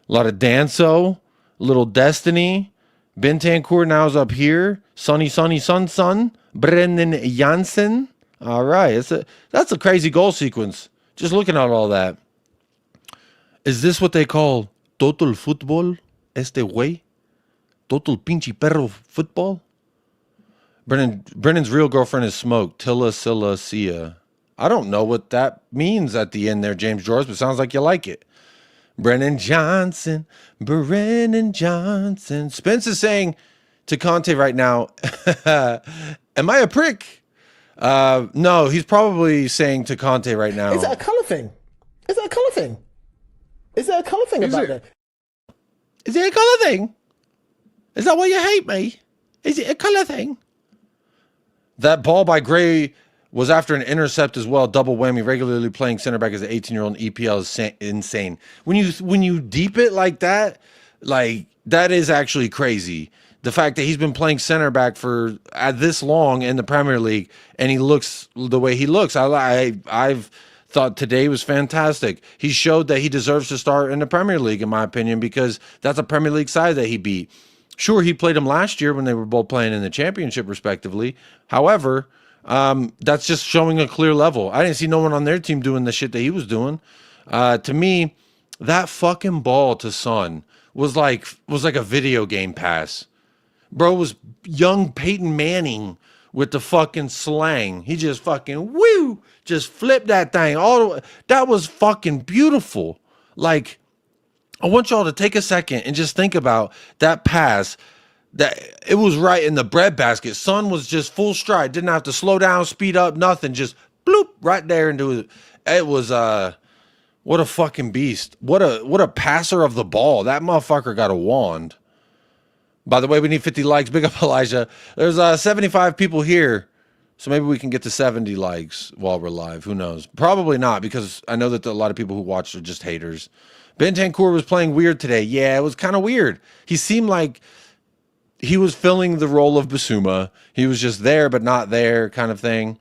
A lot of Danso. Little Destiny. Bentancur now is up here. Sonny, Sun. Brendan Janssen. All right. That's a crazy goal sequence. Just looking at all that. Is this what they call total football? Este güey? Total pinche perro football? Brennan's real girlfriend is Smoke. Tilla Silla Sia. I don't know what that means at the end there, James George, but sounds like you like it. Brennan Johnson. Spence is saying to Conte right now, am I a prick? No, he's probably saying to Conte right now. Is it a colour thing? Is it a colour thing? Is there a colour thing about it? Is it a colour thing? Is that why you hate me? Is it a colour thing? That ball by Gray was after an intercept as well. Double whammy. Regularly playing center back as an 18-year-old in EPL is insane. When you deep it like that is actually crazy. The fact that he's been playing center back for this long in the Premier League and he looks the way he looks. I've thought today was fantastic. He showed that he deserves to start in the Premier League, in my opinion, because that's a Premier League side that he beat. Sure, he played him last year when they were both playing in the championship, respectively. However, that's just showing a clear level. I didn't see no one on their team doing the shit that he was doing. To me, that fucking ball to Son was like a video game pass. Bro was young Peyton Manning with the fucking slang. He just fucking just flipped that thing. That was fucking beautiful. Like, I want y'all to take a second and just think about that pass. That it was right in the breadbasket. Son was just full stride. Didn't have to slow down, speed up, nothing. Just bloop right there into it. It was what a fucking beast. What a passer of the ball. That motherfucker got a wand. By the way, we need 50 likes. Big up Elijah. There's 75 people here. So maybe we can get to 70 likes while we're live. Who knows? Probably not, because I know that a lot of people who watched are just haters. Bentancur was playing weird today. Yeah, it was kind of weird. He seemed like he was filling the role of Basuma. He was just there, but not there kind of thing.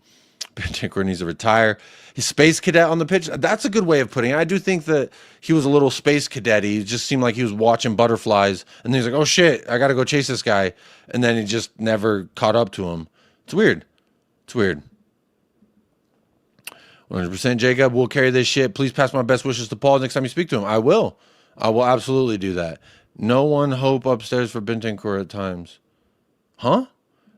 Bentancur needs to retire. He's space cadet on the pitch. That's a good way of putting it. I do think that he was a little space cadet. He just seemed like he was watching butterflies. And then he's like, oh shit, I got to go chase this guy. And then he just never caught up to him. It's weird. It's weird. 100% Jacob will carry this shit. Please pass my best wishes to Paul next time you speak to him. I will absolutely do that. No one hope upstairs for Bentancur at times. Huh?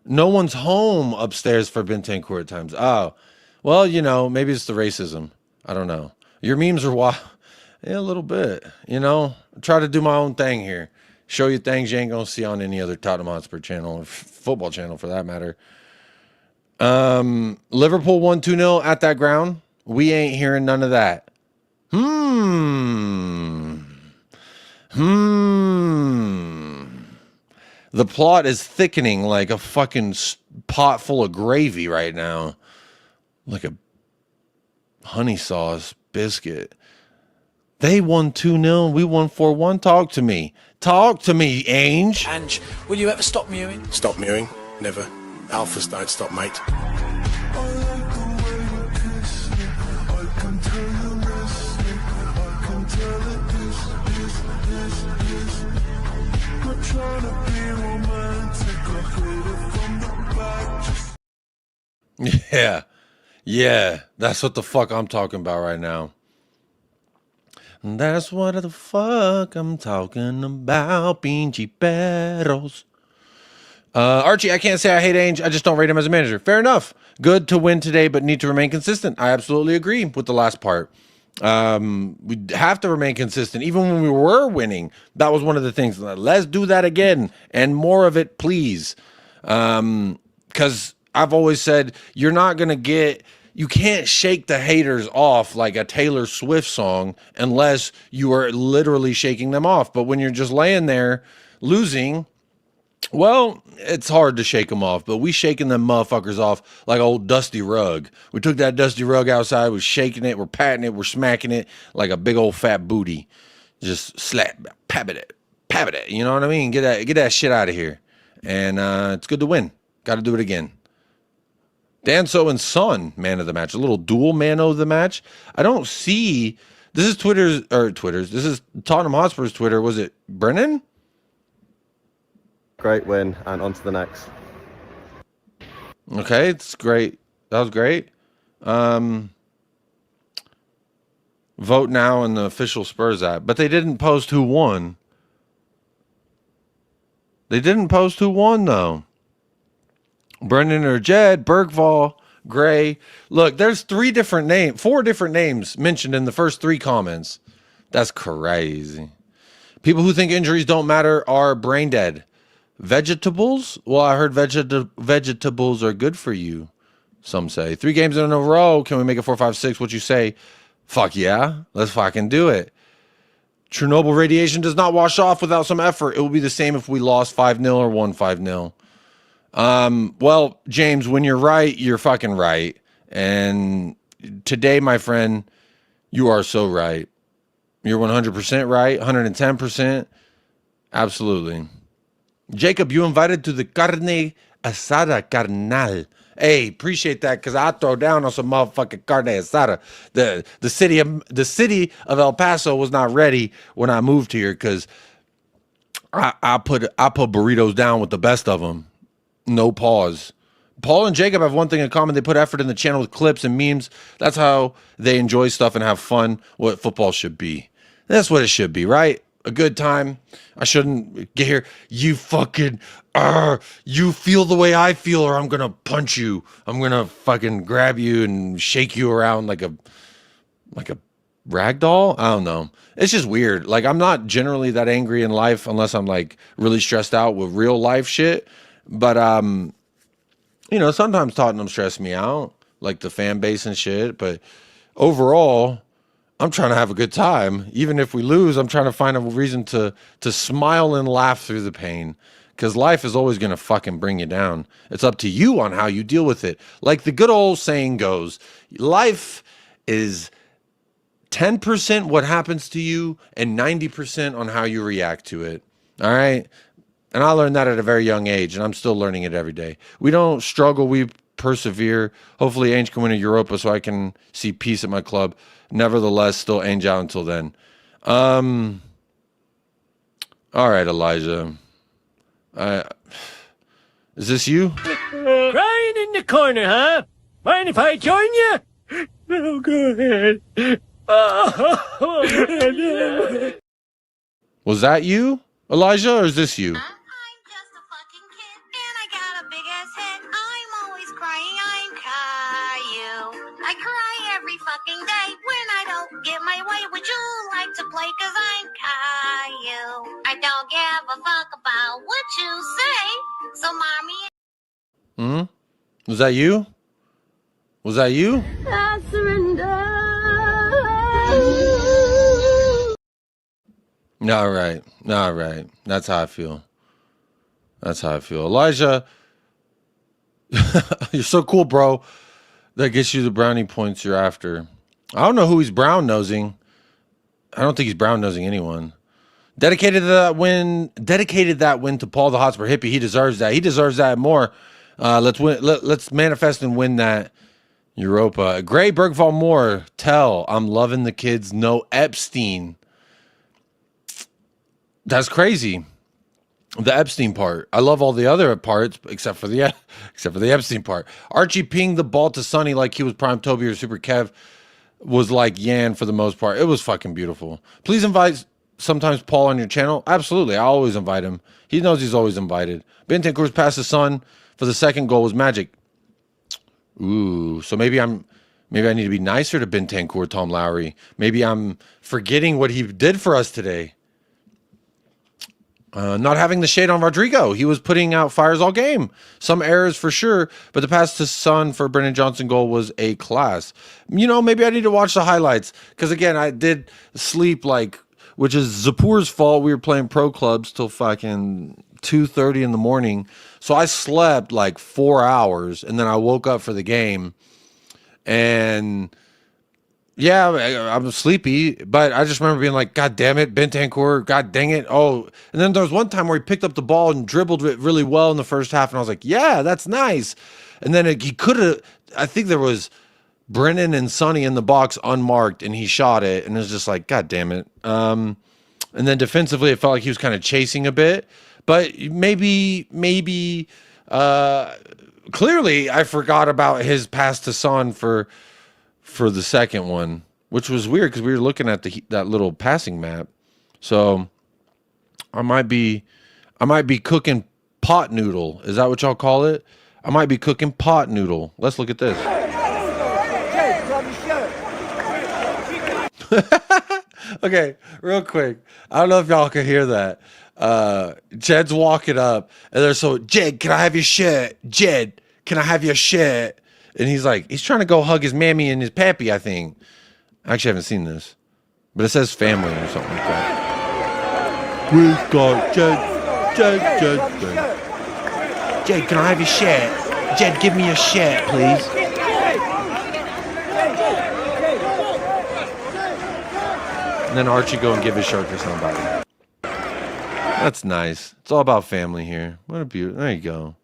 No one's home upstairs for Bentancur at times. Oh, well, you know, maybe it's the racism. I don't know. Your memes are wild. Yeah, a little bit. You know, I try to do my own thing here. Show you things you ain't going to see on any other Tottenham Hotspur channel or football channel for that matter. Liverpool won 2-0 at that ground. We ain't hearing none of that. The plot is thickening like a fucking pot full of gravy right now. like a honey sauce biscuit. They won 2-0. We won 4-1. Talk to me. Talk to me, Ange. Ange, will you ever stop mewing? Stop mewing? Never. Alphas don't stop, mate. Yeah. Yeah. That's what the fuck I'm talking about right now. That's what the fuck I'm talking about, Pinchi Perros. Archie, I can't say I hate Ainge. I just don't rate him as a manager. Fair enough. Good to win today, but need to remain consistent. I absolutely agree with the last part. We have to remain consistent. Even when we were winning, that was one of the things. Let's do that again and more of it, please. Because I've always said you're not going to get... You can't shake the haters off like a Taylor Swift song unless you are literally shaking them off. But when you're just laying there losing, well, it's hard to shake them off. But we shaking them motherfuckers off like old dusty rug. We took that dusty rug outside, we're shaking it, we're patting it, we're smacking it like a big old fat booty. Just slap, pat it. You know what I mean? Get that shit out of here. And it's good to win. Got to do it again. Danso and Son, man of the match. A little dual man of the match. I don't see... This is Twitter's... This is Tottenham Hotspur's Twitter. Was it Brennan? Great win, and on to the next. Okay, it's great. That was great. Vote now in the official Spurs app. But they didn't post who won. They didn't post who won, though. Brendan or Jed, Bergvall, Gray. Look, there's 4 different names mentioned in the first 3 comments. That's crazy. People who think injuries don't matter are brain dead. Vegetables? Well, I heard vegetables are good for you, some say. 3 games in a row. Can we make it 4-5-6? What you say? Fuck yeah. Let's fucking do it. Chernobyl radiation does not wash off without some effort. It will be the same if we lost 5-0 or won 5-0. Well, James, when you're right, you're fucking right. And today, my friend, you are so right. You're 100% right, 110%. Absolutely. Jacob, you invited to the carne asada, carnal. Hey, appreciate that, because I throw down on some motherfucking carne asada. The city of El Paso was not ready when I moved here, because I put burritos down with the best of them. No pause. Paul and Jacob have one thing in common. They put effort in the channel with clips and memes. That's how they enjoy stuff and have fun. What football should be. That's what it should be, right? A good time. I shouldn't get here. You fucking, you feel the way I feel or I'm going to punch you. I'm going to fucking grab you and shake you around like a rag doll. I don't know. It's just weird. Like, I'm not generally that angry in life unless I'm like really stressed out with real life shit. But, you know, sometimes Tottenham stress me out, like the fan base and shit. But overall, I'm trying to have a good time. Even if we lose, I'm trying to find a reason to smile and laugh through the pain. Because life is always going to fucking bring you down. It's up to you on how you deal with it. Like the good old saying goes, life is 10% what happens to you and 90% on how you react to it. All right? And I learned that at a very young age, and I'm still learning it every day. We don't struggle, we persevere. Hopefully, Ainge can win a Europa so I can see peace at my club. Nevertheless, still Ainge out until then. All right, Elijah. Is this you? Crying in the corner, huh? Mind if I join you? No, go ahead. Was that you, Elijah, or is this you? I cry every fucking day when I don't get my way. Would you like to play? Cause I'm Caillou. I don't give a fuck about what you say. So mommy. Was that you? Was that you? I surrender. All right. All right. That's how I feel. That's how I feel. Elijah, you're so cool, bro. That gets you the brownie points you're after. I don't know who he's brown nosing. I don't think he's brown nosing anyone. Dedicated that win to Paul the Hotspur hippie. He deserves that. He deserves that more. Let's win. Let's manifest and win that Europa. Gray Bergval Moore. Tell I'm loving the kids. No Epstein. That's crazy. The Epstein part. I love all the other parts except for the Epstein part. Archie pinged the ball to Sonny like he was Prime Toby or Super Kev. Was like Yan for the most part. It was fucking beautiful. Please invite sometimes Paul on your channel. Absolutely. I always invite him. He knows he's always invited. Bentancur's pass to Son for the second goal was magic. Ooh, so maybe I need to be nicer to Bentancur, Tom Lowry. Maybe I'm forgetting what he did for us today. Not having the shade on Rodrigo. He was putting out fires all game. Some errors for sure, but the pass to Son for Brennan Johnson goal was a class. You know, maybe I need to watch the highlights because, again, I did sleep which is Zapur's fault. We were playing pro clubs till fucking 2:30 in the morning. So I slept like 4 hours and then I woke up for the game and... yeah, I was sleepy, but I just remember being like, God damn it, Bentancur, God dang it. Oh, and then there was one time where he picked up the ball and dribbled it really well in the first half, and I was like, yeah, that's nice. And then he could have, I think there was Brennan and Sonny in the box unmarked, and he shot it, and it was just like, God damn it. And then defensively, it felt like he was kind of chasing a bit, but maybe, clearly I forgot about his pass to Son for the second one, which was weird because we were looking at that little passing map. So I might be cooking pot noodle. Is that what y'all call it? I might be cooking pot noodle. Let's look at this. Okay, real quick. I don't know if y'all can hear that. Jed's walking up and they're so, Jed, can I have your shirt? Jed, can I have your shirt? And he's trying to go hug his mammy and his pappy, I think. I actually haven't seen this. But it says family or something like that. We've got Jed. Jed, can I have your shirt? Jed, give me your shirt, please. And then Archie go and give his shirt to somebody. That's nice. It's all about family here. What a beauty. There you go.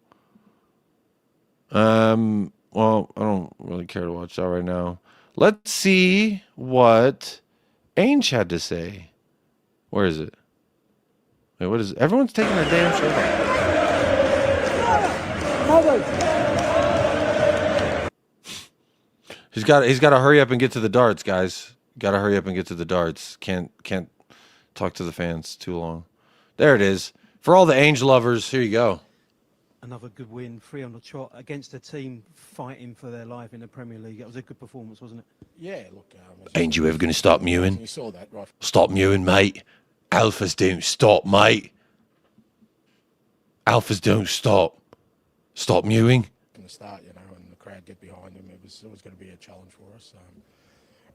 Well, I don't really care to watch that right now. Let's see what Ainge had to say. Where is it? Wait, what is it? Everyone's taking their damn shirt off. He's got to hurry up and get to the darts, guys. Got to hurry up and get to the darts. Can't talk to the fans too long. There it is. For all the Ainge lovers, here you go. Another good win, 3 on the trot against a team fighting for their life in the Premier League. It was a good performance, wasn't it? Yeah, look. Ain't you ever going to stop mewing? You saw that, right? Stop mewing, mate. Alphas don't stop, mate. Alphas don't stop. Stop mewing. From the start, you know, and the crowd get behind him. It was always going to be a challenge for us.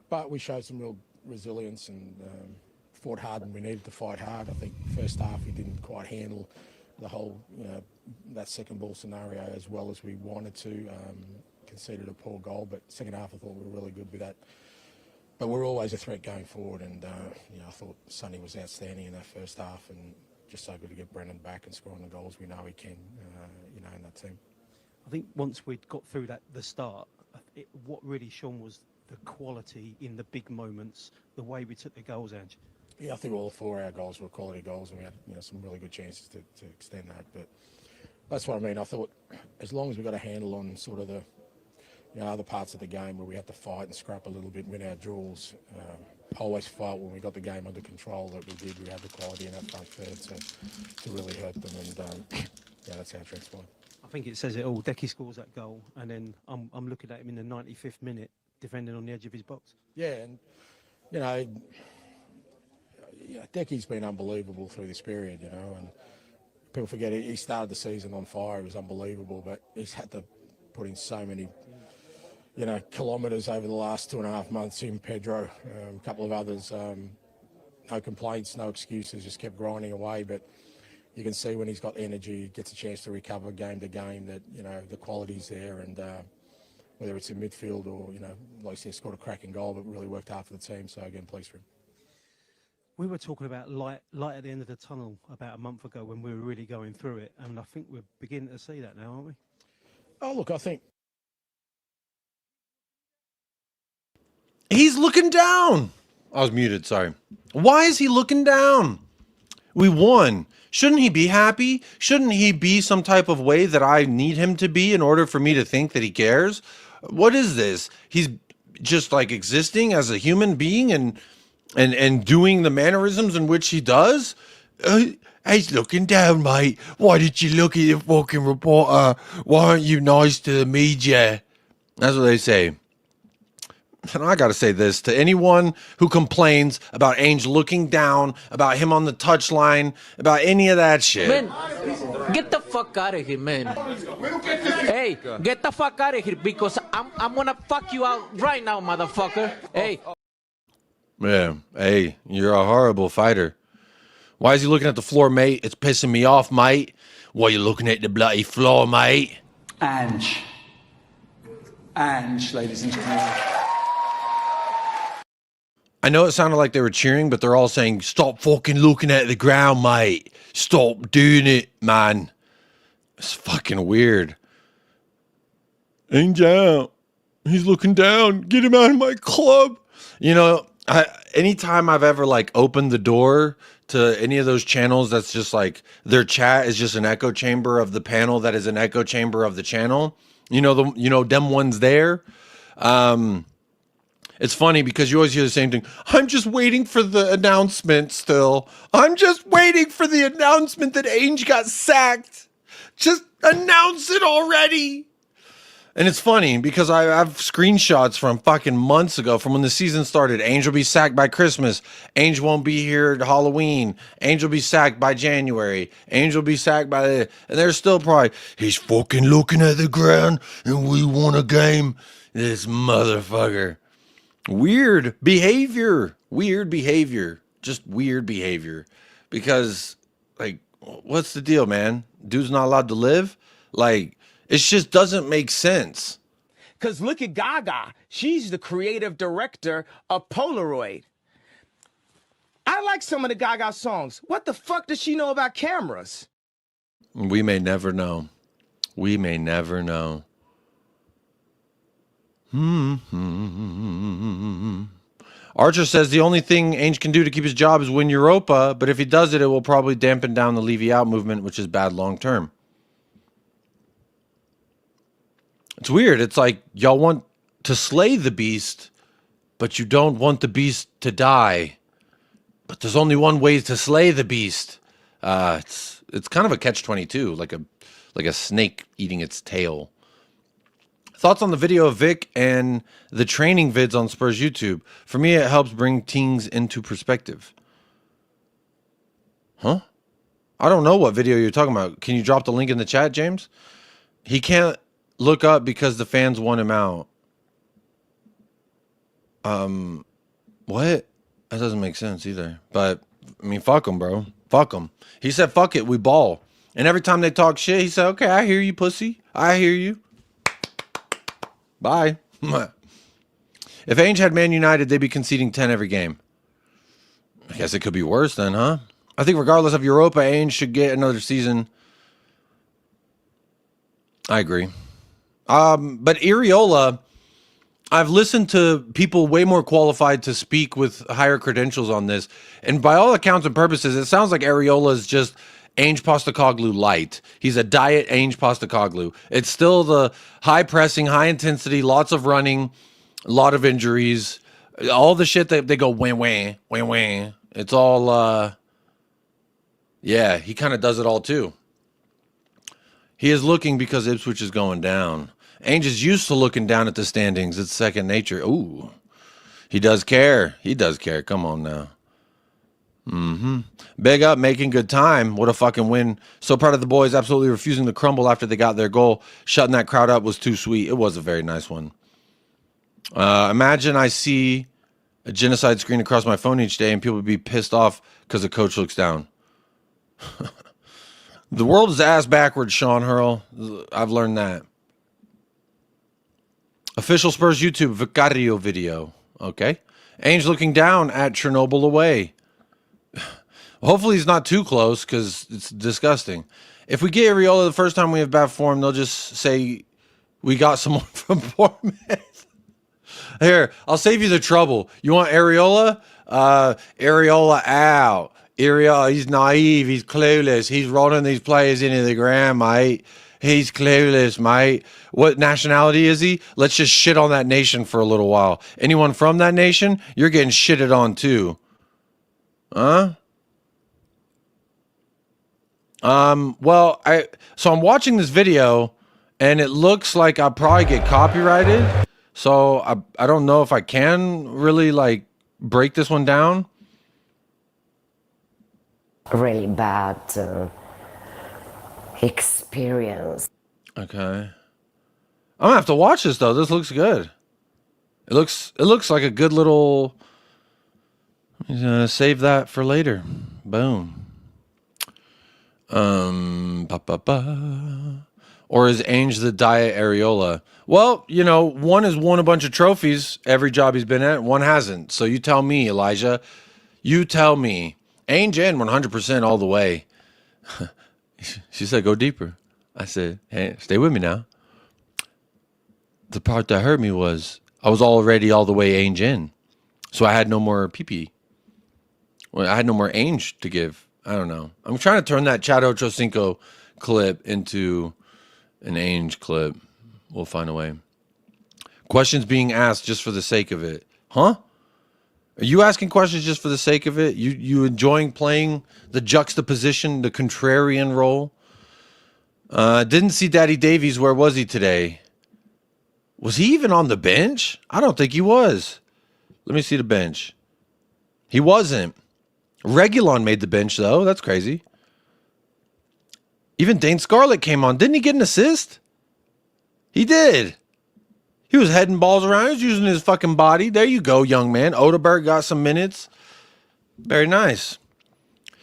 But we showed some real resilience and fought hard when we needed to fight hard. I think first half we didn't quite handle the whole, that second ball scenario as well as we wanted to. Conceded a poor goal, but second half I thought we were really good with that. But we're always a threat going forward, and I thought Sonny was outstanding in that first half, and just so good to get Brennan back and scoring the goals we know he can, in that team. I think once we'd got through the start, what really shone was the quality in the big moments, the way we took the goals, Ange. Yeah, I think all 4 of our goals were quality goals, and we had some really good chances to extend that. But that's what I mean. I thought as long as we got a handle on sort of the other parts of the game where we had to fight and scrap a little bit, win our draws. I always felt when we got the game under control that we did. We had the quality in that front third to really hurt them, and that's how it transpired. I think it says it all. Decky scores that goal, and then I'm looking at him in the 95th minute, defending on the edge of his box. Yeah, and Decky's been unbelievable through this period, and people forget he started the season on fire. It was unbelievable, but he's had to put in so many, kilometres over the last 2.5 months. Him, Pedro, a couple of others, no complaints, no excuses, just kept grinding away. But you can see when he's got energy, gets a chance to recover game to game that, the quality's there. And, whether it's in midfield or, you know, like I said, scored a cracking goal, but really worked hard for the team. So again, pleased for him. We were talking about light at the end of the tunnel about a month ago when we were really going through it, and I think we're beginning to see that now, aren't we? Oh, look, I think He's looking down. I was muted, sorry. Why is he looking down? We won. Shouldn't he be happy? Shouldn't he be some type of way that I need him to be in order for me to think that he cares? What is this? He's just like existing as a human being and doing the mannerisms in which he does? He's looking down, mate. Why did you look at the fucking reporter? Why aren't you nice to the media? That's what they say. And I got to say this to anyone who complains about Ainge looking down, about him on the touchline, about any of that shit. Man, get the fuck out of here, man. Hey, get the fuck out of here because I'm gonna fuck you out right now, motherfucker. Hey. Yeah, hey, you're a horrible fighter. Why is he looking at the floor, mate? It's pissing me off, mate. Why are you looking at the bloody floor, mate? Ange, ladies and gentlemen. I know it sounded like they were cheering, but they're all saying, stop fucking looking at the ground, mate. Stop doing it, man. It's fucking weird. Ainge out. He's looking down. Get him out of my club. You know, anytime I've ever like opened the door to any of those channels that's just like their chat is just an echo chamber of the panel that is an echo chamber of the channel. You know them ones there. It's funny because you always hear the same thing. I'm just waiting for the announcement still. I'm just waiting for the announcement that Ainge got sacked. Just announce it already. And it's funny because I have screenshots from fucking months ago from when the season started. Ainge will be sacked by Christmas. Ainge won't be here at Halloween. Ainge will be sacked by January. Ainge will be sacked by the... And they're still probably, he's fucking looking at the ground and we won a game. This motherfucker. Weird behavior. Just weird behavior. Because, like, what's the deal, man? Dude's not allowed to live? Like, it just doesn't make sense. Because look at Gaga. She's the creative director of Polaroid. I like some of the Gaga songs. What the fuck does she know about cameras? We may never know. We may never know. Archer says the only thing Ainge can do to keep his job is win Europa, but if he does it, it will probably dampen down the Levy out movement, which is bad long term. It's weird. It's like y'all want to slay the beast, but you don't want the beast to die. But there's only one way to slay the beast. It's kind of a catch-22, like a snake eating its tail. Thoughts on the video of Vic and the training vids on Spurs YouTube? For me, it helps bring things into perspective. Huh? I don't know what video you're talking about. Can you drop the link in the chat, James? He can't look up because the fans want him out. What? That doesn't make sense either. But, I mean, fuck him, bro. Fuck him. He said, fuck it, we ball. And every time they talk shit, he said, okay, I hear you, pussy. I hear you. Bye. If Ainge had Man United, they'd be conceding 10 every game. I guess it could be worse then, huh? I think regardless of Europa, Ainge should get another season. I agree. But Areola, I've listened to people way more qualified to speak with higher credentials on this. And by all accounts and purposes, it sounds like Areola is just Ainge Postecoglou light. He's a diet Ainge Postecoglou. It's still the high pressing, high intensity, lots of running, a lot of injuries, all the shit that they go wah wah wah wah. It's all yeah, he kind of does it all too. He is looking because Ipswich is going down. Ainge is used to looking down at the standings. It's second nature. Ooh. He does care. He does care. Come on now. Big up, making good time. What a fucking win. So proud of the boys, absolutely refusing to crumble after they got their goal. Shutting that crowd up was too sweet. It was a very nice one. Imagine I see a genocide screen across my phone each day and people would be pissed off because the coach looks down. The world is ass backwards, Sean Hurl. I've learned that. Official Spurs YouTube Vicario video. Okay. Ainge looking down at Chernobyl away. Hopefully he's not too close because it's disgusting. If we get Areola the first time we have bad form, they'll just say we got someone from Bournemouth. Here, I'll save you the trouble. You want Areola? Areola out. Areola, he's naive. He's clueless. He's rolling these players into the ground, mate. He's clueless, mate. What nationality is he? Let's just shit on that nation for a little while. Anyone from that nation, you're getting shitted on too. Huh? Well, so I'm watching this video and it looks like I'll probably get copyrighted. So I don't know if I can really like break this one down. Really bad experience. Okay. I'm gonna have to watch this though. This looks good. It looks like a good little. Save that for later. Boom. Or is Ainge the Diet Areola? Well, you know, one has won a bunch of trophies every job he's been at, one hasn't. So you tell me, Elijah. You tell me. Ainge in 100% all the way. She said, go deeper. I said, hey, stay with me now. The part that hurt me was I was already all the way Ainge in. So I had no more pee-pee. Well, I had no more Ainge to give. I don't know. I'm trying to turn that Chad Ochocinco clip into an Ainge clip. We'll find a way. Questions being asked just for the sake of it. Huh? Are you asking questions just for the sake of it? You enjoying playing the juxtaposition, the contrarian role? Didn't see Daddy Davies. Where was he today? Was he even on the bench? I don't think he was. Let me see the bench. He wasn't. Regulon made the bench, though. That's crazy. Even Dane Scarlett came on. Didn't he get an assist? He did. He was heading balls around. He was using his fucking body. There you go, young man. Odeberg got some minutes. Very nice.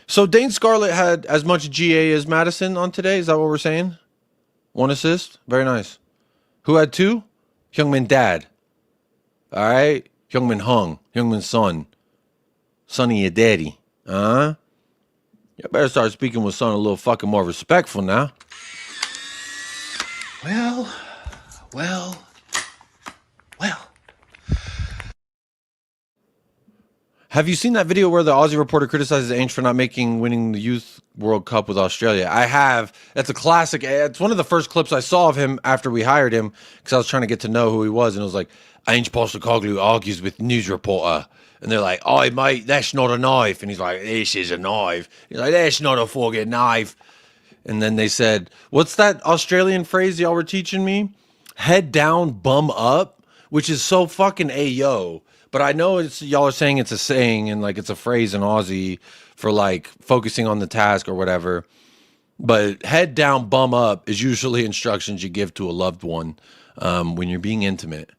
So Dane Scarlett had as much GA as Madison on today. Is that what we're saying? One assist. Very nice. Who had two? Youngman Dad. All right. Youngman Hung. Youngman Son. Sonny your daddy. You better start speaking with Son a little fucking more respectful now. Well. Have you seen that video where the Aussie reporter criticizes Ainge for not winning the Youth World Cup with Australia? I have. That's a classic. It's one of the first clips I saw of him after we hired him because I was trying to get to know who he was. And it was like, Ainge Postecoglou argues with news reporter. And they're like, oh, mate, that's not a knife. And he's like, this is a knife. He's like, that's not a fucking knife. And then they said, what's that Australian phrase y'all were teaching me? Head down, bum up, which is so fucking ayo. But I know y'all are saying it's a saying and like it's a phrase in Aussie for like focusing on the task or whatever. But head down, bum up is usually instructions you give to a loved one when you're being intimate.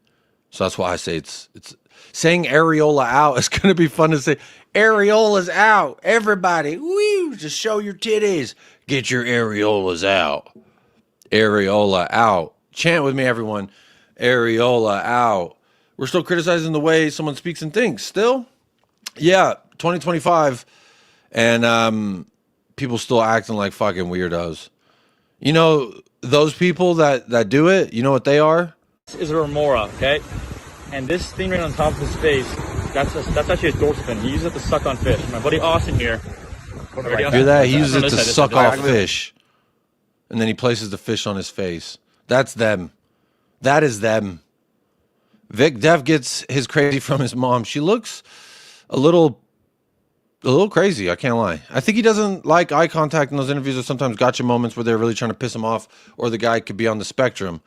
So that's why I say it's saying areola out is going to be fun to say. Areola's out. Everybody, woo, just show your titties. Get your areolas out. Areola out. Chant with me, everyone. Areola out. We're still criticizing the way someone speaks and thinks. Still? Yeah, 2025. And people still acting like fucking weirdos. You know, those people that do it, you know what they are? This is a remora, okay? And this thing right on top of his face, that's actually a dorsal fin. He uses it to suck on fish. My buddy Austin here. Hear that? He uses it to suck off fish. And then he places the fish on his face. That's them. That is them. Vic Dev gets his crazy from his mom. She looks a little crazy, I can't lie. I think he doesn't like eye contact in those interviews, or sometimes gotcha moments where they're really trying to piss him off, or the guy could be on the spectrum.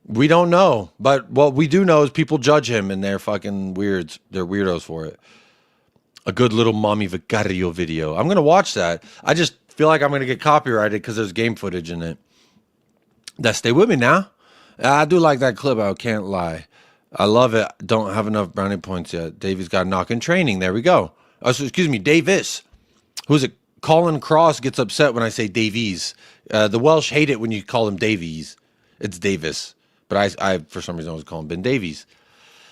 We don't know. But what we do know is people judge him and they're fucking weirds. They're weirdos for it. A good little Mommy Vicario video. I'm going to watch that. I just feel like I'm going to get copyrighted because there's game footage in it. Stay with me now. I do like that clip. I can't lie. I love it. Don't have enough brownie points yet. Davies got a knock in training. There we go. Oh, so, excuse me, Davis. Who's it? Colin Cross gets upset when I say Davies. The Welsh hate it when you call him Davies. It's Davis. But I for some reason I was calling Ben Davies.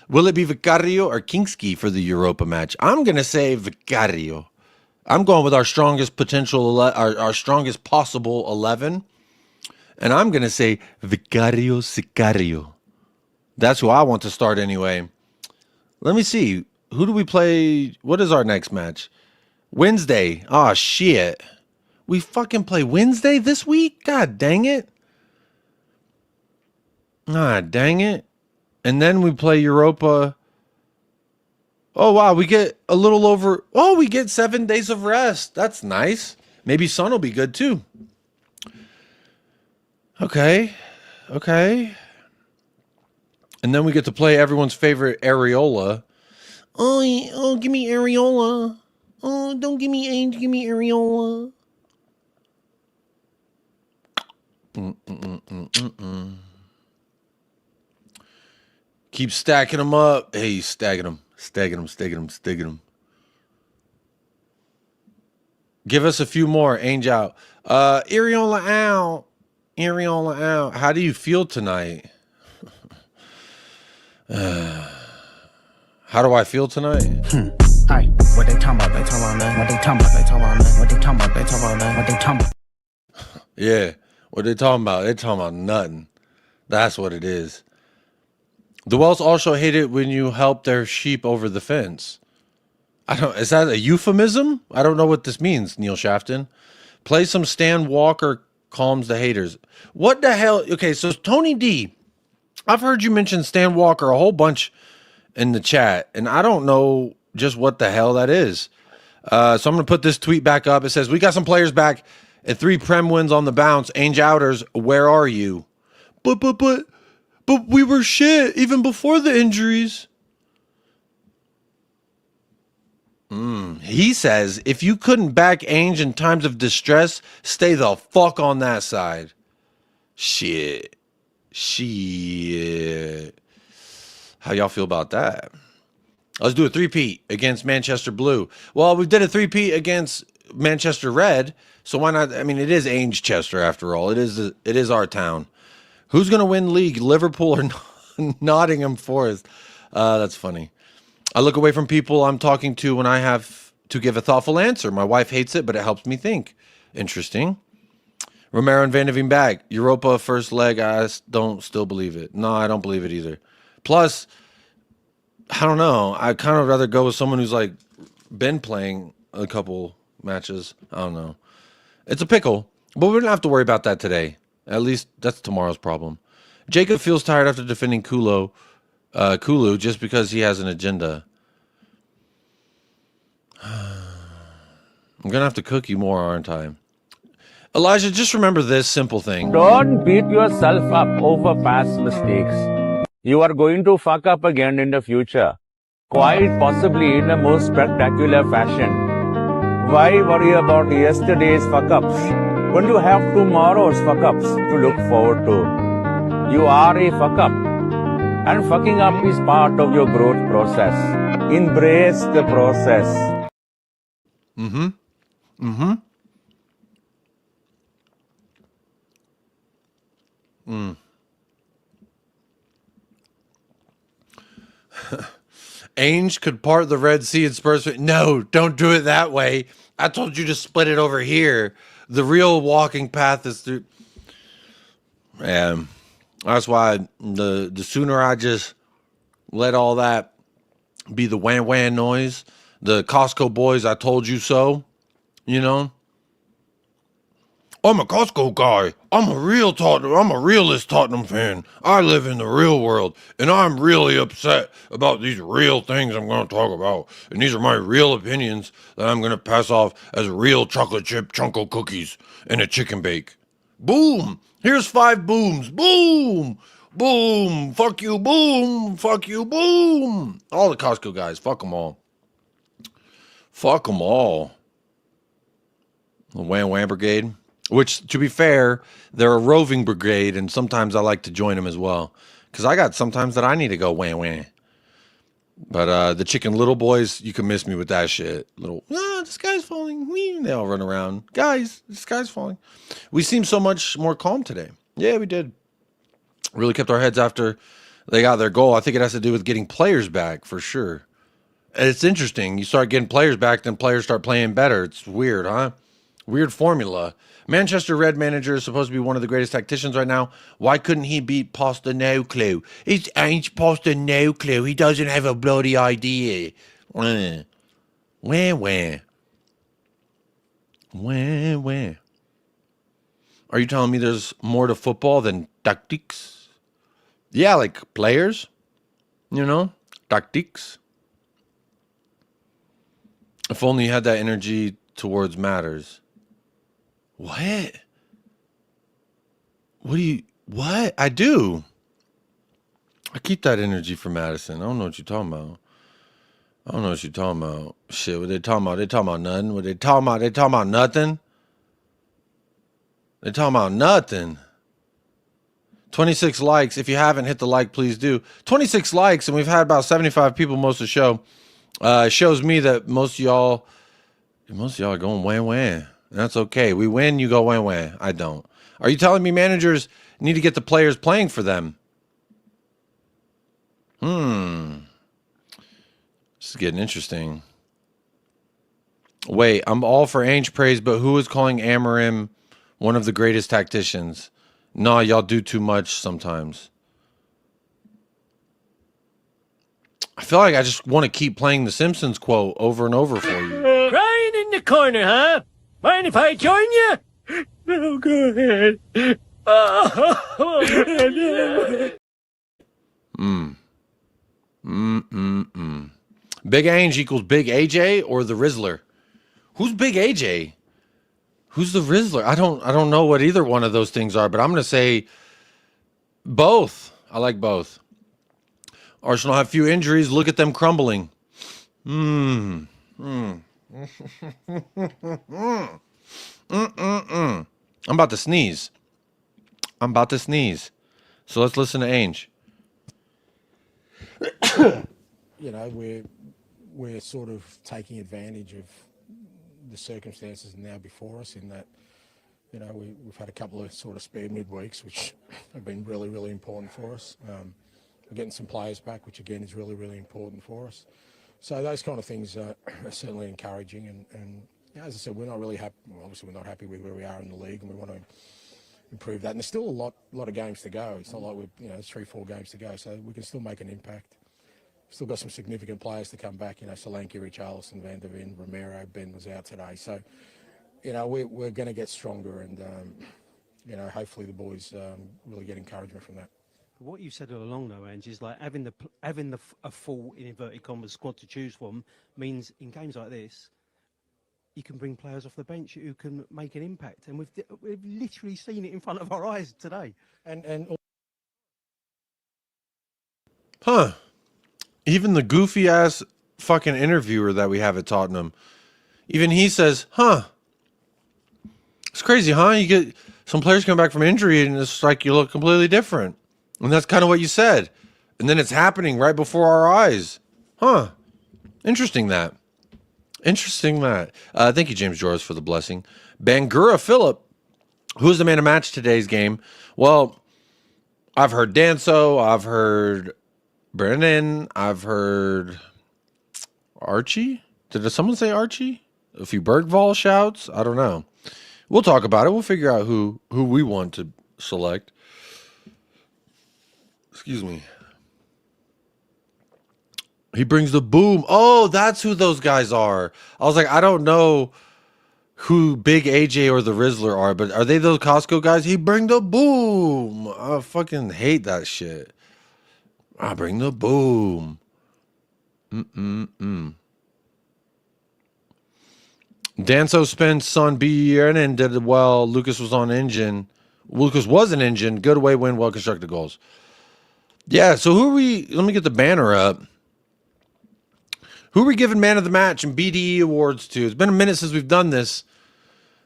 Will it be Vicario or Kingski for the Europa match? I'm going to say Vicario. I'm going with our strongest potential, our strongest possible 11. And I'm going to say Vicario Sicario. That's who I want to start anyway. Let me see. Who do we play? What is our next match? Wednesday. Oh, shit. We fucking play Wednesday this week? God dang it. Ah, dang it. And then we play Europa. Oh, wow. We get a little over. Oh, we get 7 days of rest. That's nice. Maybe Sun will be good too. Okay. Okay. And then we get to play everyone's favorite Areola. Oh, give me Areola. Oh, don't give me Ainge. Give me Areola. Keep stacking them up. Hey, stacking them. Stacking them, stacking them, sticking them. Give us a few more. Ainge out. Areola out. Areola out. How do you feel tonight? How do I feel tonight? Hi, what they talking about? They talking about nothing. What they talking about? They talking about nothing. What they talking about? They talking about nothing. What they talking about? Yeah, what they talking about? They talking about nothing. That's what it is. The Wells also hate it when you help their sheep over the fence. Is that a euphemism? I don't know what this means, Neil Shafton. Play some Stan Walker calms the haters. What the hell? Okay, so Tony D, I've heard you mention Stan Walker a whole bunch in the chat, and I don't know just what the hell that is. So I'm going to put this tweet back up. It says, we got some players back and 3 Prem wins on the bounce. Ainge Outers, where are you? But we were shit even before the injuries. He says, if you couldn't back Ainge in times of distress, stay the fuck on that side. Shit. How y'all feel about that? Let's do a 3-peat against Manchester Blue. Well, we did a 3-peat against Manchester Red, so why not? I mean, it is Ainge Chester after all. It is our town. Who's going to win league, Liverpool or Nottingham Forest? That's funny. I look away from people I'm talking to when I have to give a thoughtful answer. My wife hates it, but it helps me think. Interesting. Romero and Van de Veen back. Europa first leg. I don't still believe it. No, I don't believe it either. Plus, I don't know. I kind of rather go with someone who's like been playing a couple matches. I don't know. It's a pickle, but we don't have to worry about that today. At least that's tomorrow's problem. Jacob feels tired after defending Kulu just because he has an agenda. I'm going to have to cook you more, aren't I? Elijah, just remember this simple thing. Don't beat yourself up over past mistakes. You are going to fuck up again in the future. Quite possibly in the most spectacular fashion. Why worry about yesterday's fuck-ups when you have tomorrow's fuck-ups to look forward to? You are a fuck-up. And fucking up is part of your growth process. Embrace the process. Ainge could part the Red Sea and Spurs. No, don't do it that way. I told you to split it over here. The real walking path is through. That's why the sooner I just let all that be the wham wham noise, the Costco boys, I told you so, you know. I'm a Costco guy. I'm a realist Tottenham fan. I live in the real world, and I'm really upset about these real things I'm going to talk about. And these are my real opinions that I'm going to pass off as real chocolate chip chunko cookies and a chicken bake. Boom! Here's 5 booms. Boom! Boom! Fuck you, boom! Fuck you, boom! All the Costco guys, fuck them all. Fuck them all. The Wham Wham Brigade. Which, to be fair, they're a roving brigade, and sometimes I like to join them as well. Because I got sometimes that I need to go wham wham. But the Chicken Little boys, you can miss me with that shit. Little, the sky's falling. They all run around. Guys, the sky's falling. We seem so much more calm today. Yeah, we did. Really kept our heads after they got their goal. I think it has to do with getting players back for sure. And it's interesting. You start getting players back, then players start playing better. It's weird, huh? Weird formula. Manchester Red manager is supposed to be one of the greatest tacticians right now. Why couldn't he beat Postecoglou? It's ain't Postecoglou. He doesn't have a bloody idea. Wah. Wah, wah. Wah, wah. Are you telling me there's more to football than tactics? Yeah, like players, you know, tactics. If only you had that energy towards matters. What? What? I do. I keep that energy for Madison. I don't know what you're talking about. I don't know what you're talking about. Shit, what they talking about? They talking about nothing. What they talking about? They talking about nothing. They talking about nothing. 26 likes. If you haven't hit the like, please do. 26 likes, and we've had about 75 people most of the show. Shows me that most of y'all are going wham wham. That's okay. We win, you go wham wham. I don't. Are you telling me managers need to get the players playing for them? This is getting interesting. Wait, I'm all for Ainge praise, but who is calling Amorim one of the greatest tacticians? No, y'all do too much sometimes. I feel like I just want to keep playing the Simpsons quote over and over for you. Crying in the corner, huh? Mind if I join you? No, go ahead. Big Ainge equals Big AJ or the Rizzler? Who's Big AJ? Who's the Rizzler? I don't know what either one of those things are, but I'm going to say both. I like both. Arsenal have few injuries. Look at them crumbling. I'm about to sneeze. So let's listen to Ainge. You know, we're sort of taking advantage of the circumstances now before us in that, you know, we've had a couple of sort of spare midweeks, which have been really, really important for us. We're getting some players back, which again is really, really important for us. So those kind of things are certainly encouraging. And you know, as I said, we're not really happy. Well, obviously, we're not happy with where we are in the league, and we want to improve that. And there's still a lot of games to go. It's not like there's 3-4 games to go, so we can still make an impact. Still got some significant players to come back. You know, Solanke, Richarlison, Van der Ven, Romero, Ben was out today. So, you know, we're going to get stronger, and you know, hopefully the boys really get encouragement from that. What you said all along, though, Ange, is like having a full, in inverted commas, squad to choose from means in games like this, you can bring players off the bench who can make an impact, and we've literally seen it in front of our eyes today. Huh? Even the goofy ass fucking interviewer that we have at Tottenham, even he says, "Huh? It's crazy, huh? You get some players come back from injury, and it's like you look completely different." And that's kind of what you said. And then it's happening right before our eyes. Huh. Interesting that. Thank you, James Joris, for the blessing. Bangura Phillip, who's the man of match today's game? Well, I've heard Danso. I've heard Brennan. I've heard Archie. Did someone say Archie? A few Bergvall shouts. I don't know. We'll talk about it. We'll figure out who we want to select. Excuse me. He brings the boom. Oh, that's who those guys are. I was like, I don't know who Big AJ or the Rizzler are, but are they those Costco guys? He bring the boom. I fucking hate that shit. I bring the boom. Danso Spence, son Biernan did well. Lucas was an engine. Good away win, well constructed goals. Yeah, so who are we? Let me get the banner up. Who are we giving man of the match and BDE awards to? It's been a minute since we've done this.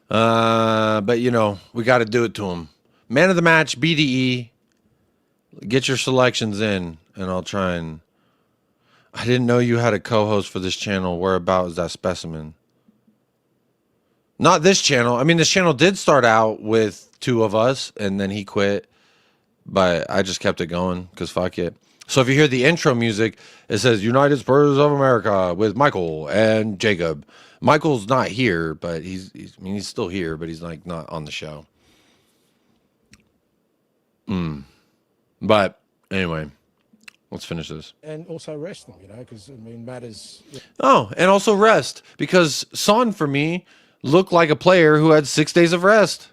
But, you know, we got to do it to him. Man of the match, BDE. Get your selections in, and I'll try and... I didn't know you had a co-host for this channel. Whereabouts is that specimen? Not this channel. I mean, this channel did start out with 2 of us, and then he quit. but I just kept it going because fuck it. So if you hear the intro music, it says United Spurs of America with Michael and Jacob. Michael's not here, but he's still here, but he's like not on the show. But anyway, let's finish this. And also rest them, you know, because I mean, matters. Oh, and also rest, because Son for me looked like a player who had 6 days of rest.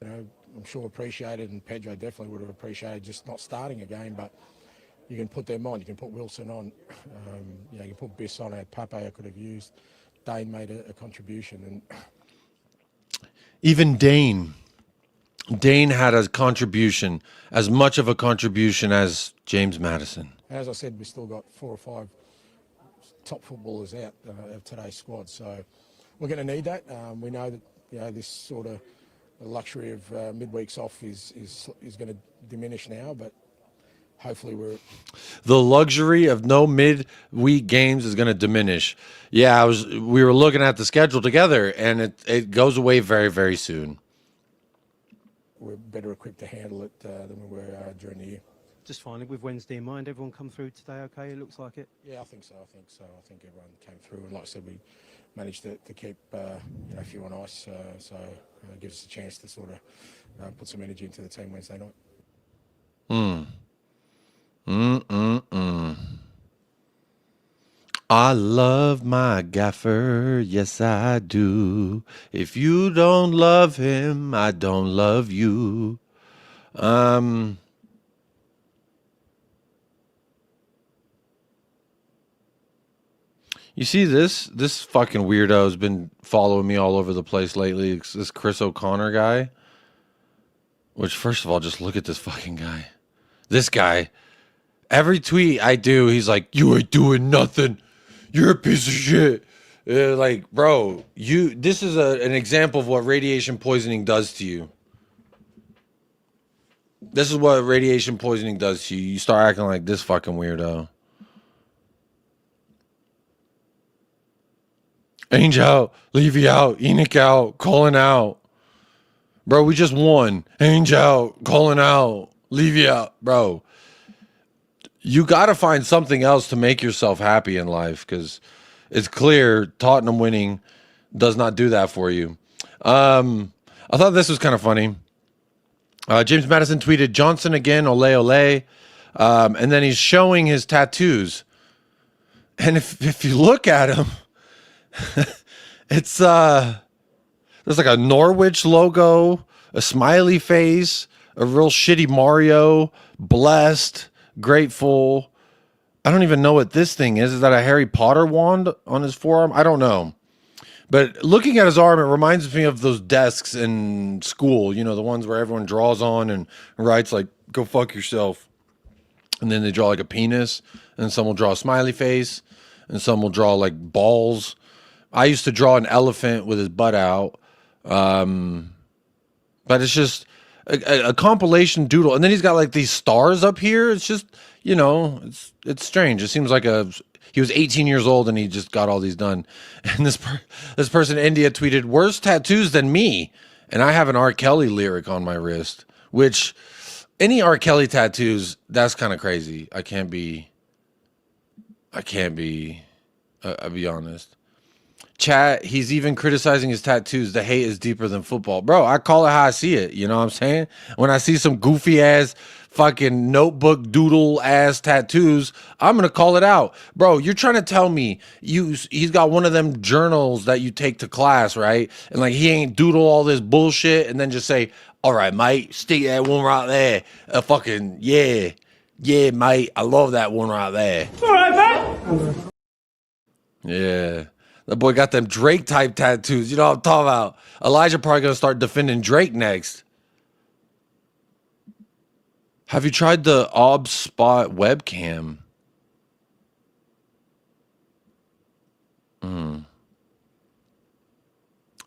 You know, I'm sure appreciated, and Pedro definitely would have appreciated just not starting a game, but you can put them on. You can put Wilson on. You know, you can put Biss on. Pape I could have used. Dane made a contribution, and Even Dane had a contribution, as much of a contribution as James Maddison. as I said, we still got 4 or 5 top footballers out of today's squad, so we're going to need that. We know that, you know, this sort of luxury of midweeks off is going to diminish now, but hopefully the luxury of no midweek games is going to diminish. Yeah, we were looking at the schedule together, and it goes away very, very soon. We're better equipped to handle it than we were during the year. Just finally, with Wednesday in mind, everyone come through today okay? It looks like it. Yeah, I think so. I think everyone came through, and like I said, we managed to keep you know, a few on ice, so it gives us a chance to sort of put some energy into the team Wednesday night. I love my gaffer, yes I do. If you don't love him, I don't love you. You see this fucking weirdo has been following me all over the place lately. It's this Chris O'Connor guy. Which, first of all, just look at this fucking guy. This guy. Every tweet I do, he's like, "You ain't doing nothing. You're a piece of shit." Like, bro, this is an example of what radiation poisoning does to you. This is what radiation poisoning does to you. You start acting like this fucking weirdo. Ainge out, Levy out, Enoch out, calling out. Bro, we just won. Ainge out, calling out, Levy out. Bro, you got to find something else to make yourself happy in life, because it's clear Tottenham winning does not do that for you. I thought this was kind of funny. James Maddison tweeted, "Johnson again, ole ole." And then he's showing his tattoos. And if you look at him, it's there's like a Norwich logo, a smiley face, a real shitty Mario, blessed, grateful. I don't even know what this thing is. Is that a Harry Potter wand on his forearm? I don't know. But looking at his arm, it reminds me of those desks in school, you know, the ones where everyone draws on and writes like, "Go fuck yourself." And then they draw like a penis, and some will draw a smiley face, and some will draw like balls. I used to draw an elephant with his butt out. But it's just a compilation doodle. And then he's got like these stars up here. It's just, you know, it's strange. It seems like he was 18 years old and he just got all these done. And this person in India tweeted, "Worse tattoos than me." And I have an R. Kelly lyric on my wrist, which any R. Kelly tattoos, that's kind of crazy. I'll be honest. Chat, he's even criticizing his tattoos. The hate is deeper than football. Bro, I call it how I see it. You know what I'm saying? When I see some goofy ass fucking notebook doodle ass tattoos, I'm going to call it out. Bro, you're trying to tell me he's got one of them journals that you take to class, right? And like he ain't doodle all this bullshit and then just say, "All right, mate, stick that one right there." Fucking, yeah, mate, I love that one right there. All right, mate. Yeah. That boy got them Drake type tattoos. You know what I'm talking about? Elijah probably gonna start defending Drake next. Have you tried the ObSpot webcam?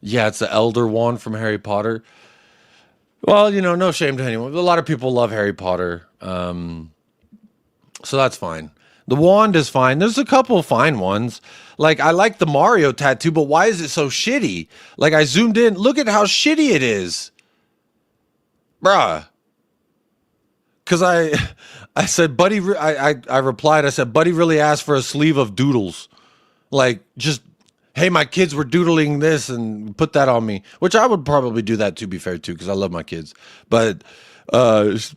Yeah, it's the Elder Wand from Harry Potter. Well, you know, no shame to anyone. A lot of people love Harry Potter. So that's fine. The wand is fine. There's a couple fine ones. Like, I like the Mario tattoo, but why is it so shitty? Like, I zoomed in. Look at how shitty it is. Bruh. Because I said, Buddy, I replied, I said, Buddy really asked for a sleeve of doodles. Like, just, hey, my kids were doodling this and put that on me. Which I would probably do that, to be fair, too, because I love my kids. But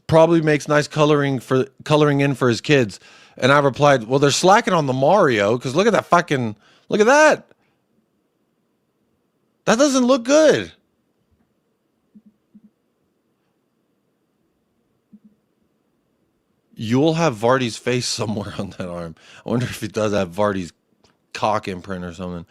probably makes nice coloring in for his kids. And I replied, well, they're slacking on the Mario, because look at that fucking, look at that. That doesn't look good. You'll have Vardy's face somewhere on that arm. I wonder if he does have Vardy's cock imprint or something.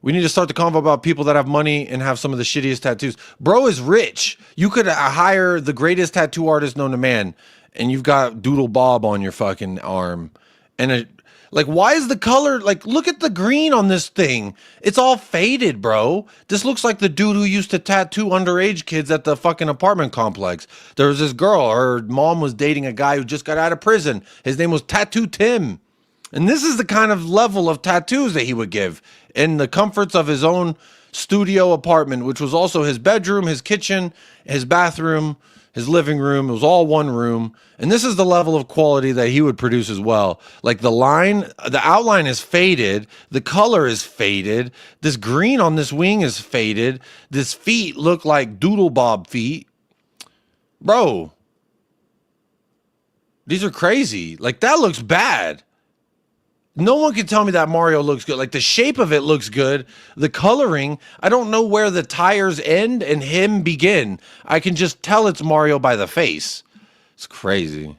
We need to start the convo about people that have money and have some of the shittiest tattoos. Bro is rich. You could hire the greatest tattoo artist known to man, and you've got Doodle Bob on your fucking arm. And like, why is the color, like, look at the green on this thing. It's all faded, bro. This looks like the dude who used to tattoo underage kids at the fucking apartment complex. There was this girl, her mom was dating a guy who just got out of prison. His name was Tattoo Tim. And this is the kind of level of tattoos that he would give in the comforts of his own studio apartment, which was also his bedroom, his kitchen, his bathroom, his living room. It was all one room. And this is the level of quality that he would produce as well. Like the outline is faded. The color is faded. This green on this wing is faded. This feet look like Doodle Bob feet. Bro, these are crazy. Like, that looks bad. No one can tell me that Mario looks good. Like, the shape of it looks good. The coloring, I don't know where the tires end and him begin. I can just tell it's Mario by the face. It's crazy.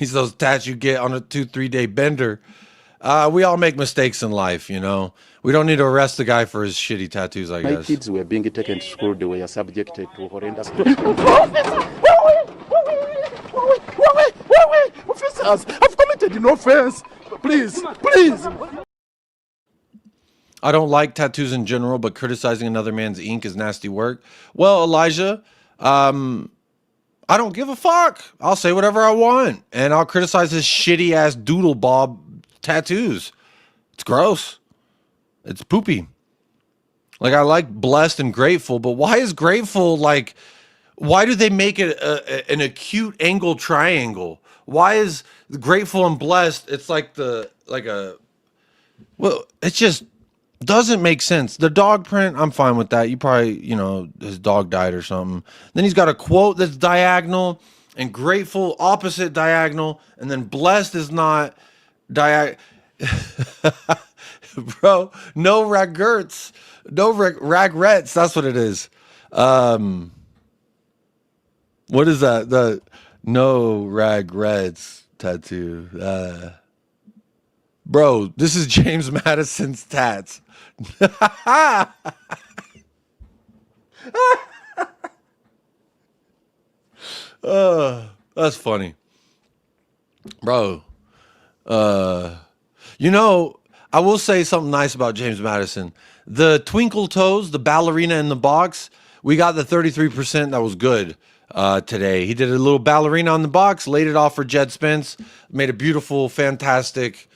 He's those tats you get on a 2-3 day bender. We all make mistakes in life, you know. We don't need to arrest the guy for his shitty tattoos, I guess. My kids were being taken to school. They were subjected to horrendous... Officers, I've committed an offense. Please, please. I don't like tattoos in general, but criticizing another man's ink is nasty work. Well, Elijah, I don't give a fuck. I'll say whatever I want, and I'll criticize his shitty ass Doodle Bob tattoos. It's gross. It's poopy. Like, I like blessed and grateful, but why is grateful like? Why do they make it an acute angle triangle? Why is grateful and blessed? It's like well, it just doesn't make sense. The dog print, I'm fine with that. You probably, you know, his dog died or something. Then he's got a quote that's diagonal, and grateful opposite diagonal, and then blessed is not diagonal. Bro, no regrets. No regrets. That's what it is. What is that? The no regrets tattoo. Bro, this is James Madison's tats. That's funny. Bro. You know, I will say something nice about James Madison. The twinkle toes, the ballerina in the box, we got the 33% that was good. Today he did a little ballerina on the box, laid it off for Jed Spence, made a beautiful, fantastic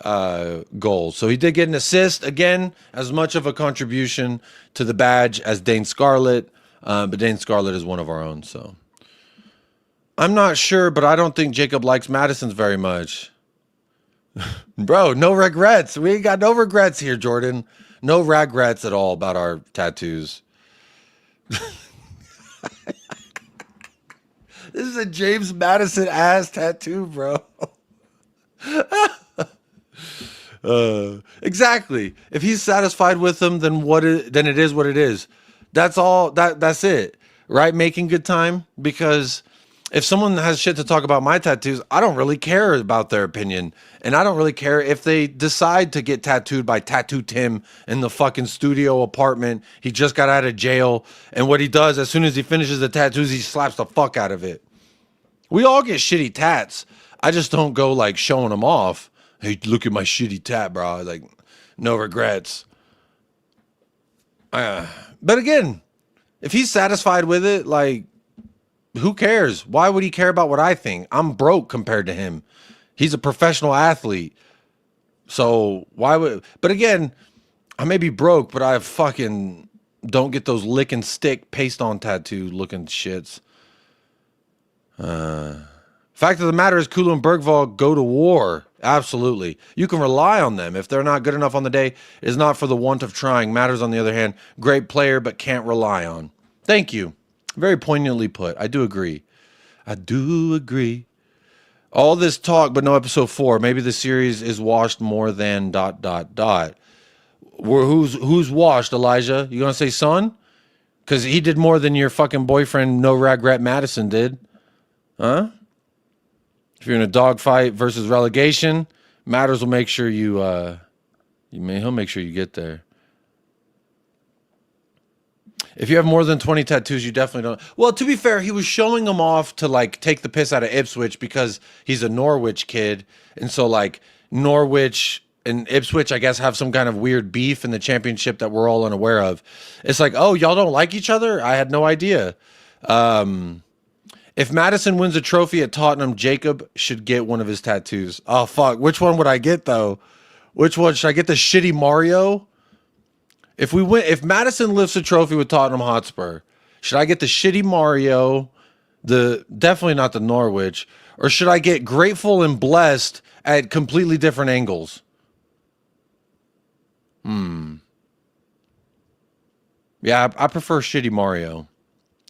goal. So he did get an assist, again, as much of a contribution to the badge as Dane Scarlett, but Dane Scarlett is one of our own. So I'm not sure, but I don't think Jacob likes Madison's very much. Bro, no regrets. We ain't got no regrets here, Jordan. No regrets at all about our tattoos. This is a James Madison ass tattoo, bro. Exactly. If he's satisfied with them, then then it is what it is. That's all. That's it, right? Making good time. Because if someone has shit to talk about my tattoos, I don't really care about their opinion, and I don't really care if they decide to get tattooed by Tattoo Tim in the fucking studio apartment. He just got out of jail, and what he does as soon as he finishes the tattoos, he slaps the fuck out of it. We all get shitty tats. I just don't go like showing them off. Hey, look at my shitty tat, bro. Like, no regrets. But again, if he's satisfied with it, like, who cares? Why would he care about what I think? I'm broke compared to him. He's a professional athlete. So why would, but again, I may be broke, but I have fucking don't get those lick and stick paste on tattoo looking shits. Fact of the matter is, Kulu and Bergvall go to war. Absolutely. You can rely on them. If they're not good enough on the day, it is not for the want of trying. Matters, on the other hand, great player, but can't rely on. Thank you. Very poignantly put. I do agree. I do agree. All this talk, but no episode 4. Maybe the series is washed more than ... Who's washed, Elijah? You gonna say Son? Because he did more than your fucking boyfriend, No Regret Madison did. Huh? If you're in a dogfight versus relegation, Matters will make sure he'll make sure you get there. If you have more than 20 tattoos, you definitely don't. Well, to be fair, he was showing them off to like take the piss out of Ipswich because he's a Norwich kid. And so like Norwich and Ipswich, I guess, have some kind of weird beef in the championship that we're all unaware of. It's like, oh, y'all don't like each other? I had no idea. If Madison wins a trophy at Tottenham, Jacob should get one of his tattoos. Oh, fuck. Which one would I get, though? Which one? Should I get the shitty Mario? If Madison lifts a trophy with Tottenham Hotspur, should I get the shitty Mario, definitely not the Norwich, or should I get Grateful and Blessed at completely different angles? Yeah, I prefer shitty Mario.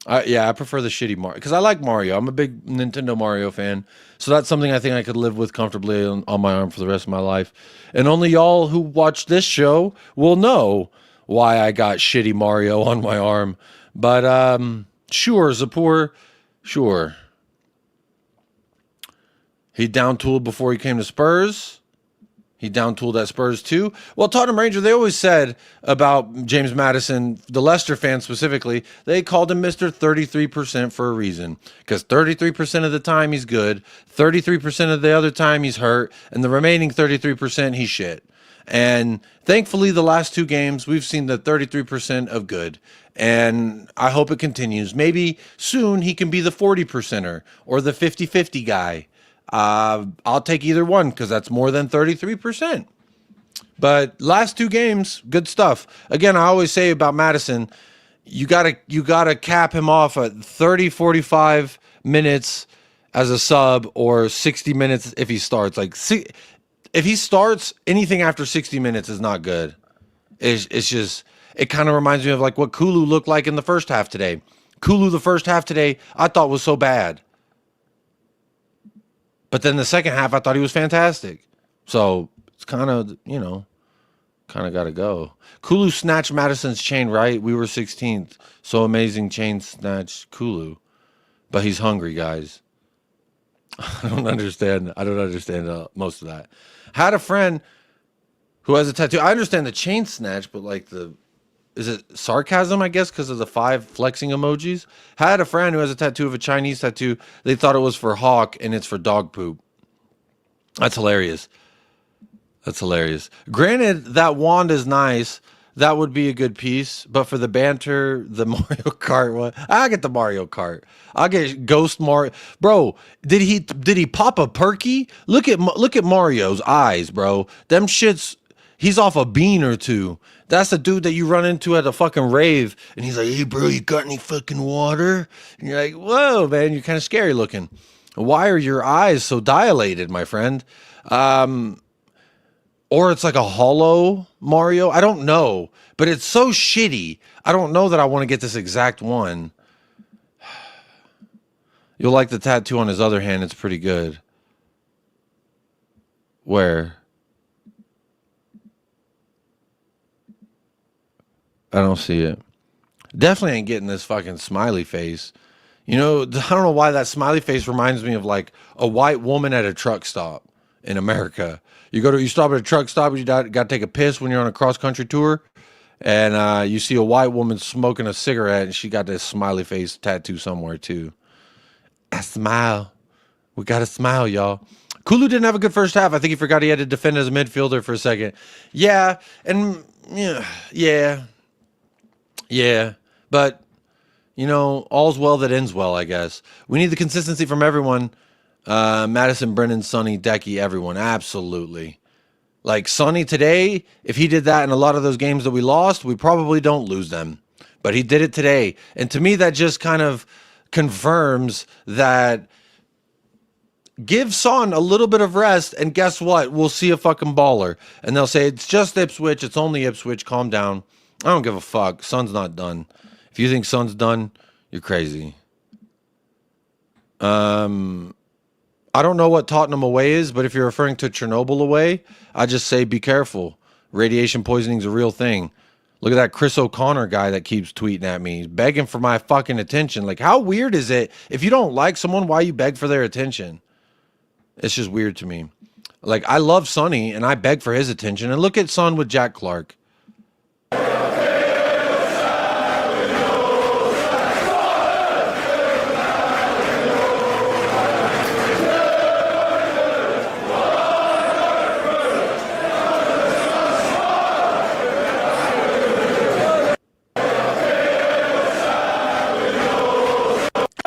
I prefer the shitty Mario because I like Mario. I'm a big Nintendo Mario fan, so that's something I think I could live with comfortably on my arm for the rest of my life. And only y'all who watch this show will know why I got shitty Mario on my arm. But sure, Zapur, sure. He down-tooled before he came to Spurs. He down-tooled at Spurs too. Well, Tottenham Ranger, they always said about James Maddison, the Leicester fans specifically, they called him Mr. 33% for a reason. Because 33% of the time he's good, 33% of the other time he's hurt, and the remaining 33% he's shit. And thankfully, the last 2 games, we've seen the 33% of good. And I hope it continues. Maybe soon he can be the 40%er or the 50-50 guy. I'll take either one because that's more than 33%. But last 2 games, good stuff. Again, I always say about Maddison, you gotta cap him off at 30, 45 minutes as a sub or 60 minutes if he starts. Like, if he starts, anything after 60 minutes is not good. It's just, it kind of reminds me of like what Kulu looked like in the first half today. Kulu, the first half today, I thought was so bad. But then the second half, I thought he was fantastic. So it's kind of, kind of got to go. Kulu snatched Madison's chain, right? We were 16th. So amazing chain snatch Kulu. But he's hungry, guys. I don't understand most of that. I had a friend who has a tattoo. I understand the chain snatch, but like is it sarcasm, I guess, because of the 5 flexing emojis? I had a friend who has a tattoo of a Chinese tattoo. They thought it was for hawk, and it's for dog poop. That's hilarious. That's hilarious. Granted, that wand is nice. That would be a good piece. But for the banter, the Mario Kart one, I get the Mario Kart. I'll get Ghost Mario. Bro, did he pop a perky? Look at Mario's eyes, bro. Them shits, he's off a bean or 2. That's the dude that you run into at a fucking rave, and he's like, hey, bro, you got any fucking water? And you're like, whoa, man, you're kind of scary looking. Why are your eyes so dilated, my friend? Or it's like a hollow Mario. I don't know, but it's so shitty. I don't know that I want to get this exact one. You'll like the tattoo on his other hand. It's pretty good. Where? I don't see it. Definitely ain't getting this fucking smiley face. I don't know why that smiley face reminds me of like a white woman at a truck stop in America. You stop at a truck stop, you got to take a piss when you're on a cross-country tour, and you see a white woman smoking a cigarette, and she got this smiley face tattoo somewhere too. A smile. We got to smile, y'all. Kulu didn't have a good first half. I think he forgot he had to defend as a midfielder for a second. Yeah, and yeah, but all's well that ends well, I guess. We need the consistency from everyone. Madison, Brennan, Sonny, Decky, everyone. Absolutely. Like Sonny today, if he did that in a lot of those games that we lost, we probably don't lose them. but he did it today. And to me, that just kind of confirms that give Son a little bit of rest, and guess what? We'll see a fucking baller. And they'll say, it's just Ipswich. It's only Ipswich. Calm down. I don't give a fuck. Son's not done. If you think Son's done, you're crazy. I don't know what Tottenham away is, but if you're referring to Chernobyl away, I just say be careful. Radiation poisoning is a real thing. Look at that Chris O'Connor guy that keeps tweeting at me. He's begging for my fucking attention. Like, how weird is it? If you don't like someone, why you beg for their attention? It's just weird to me. Like, I love Sonny, and I beg for his attention. And look at Son with Jack Clark.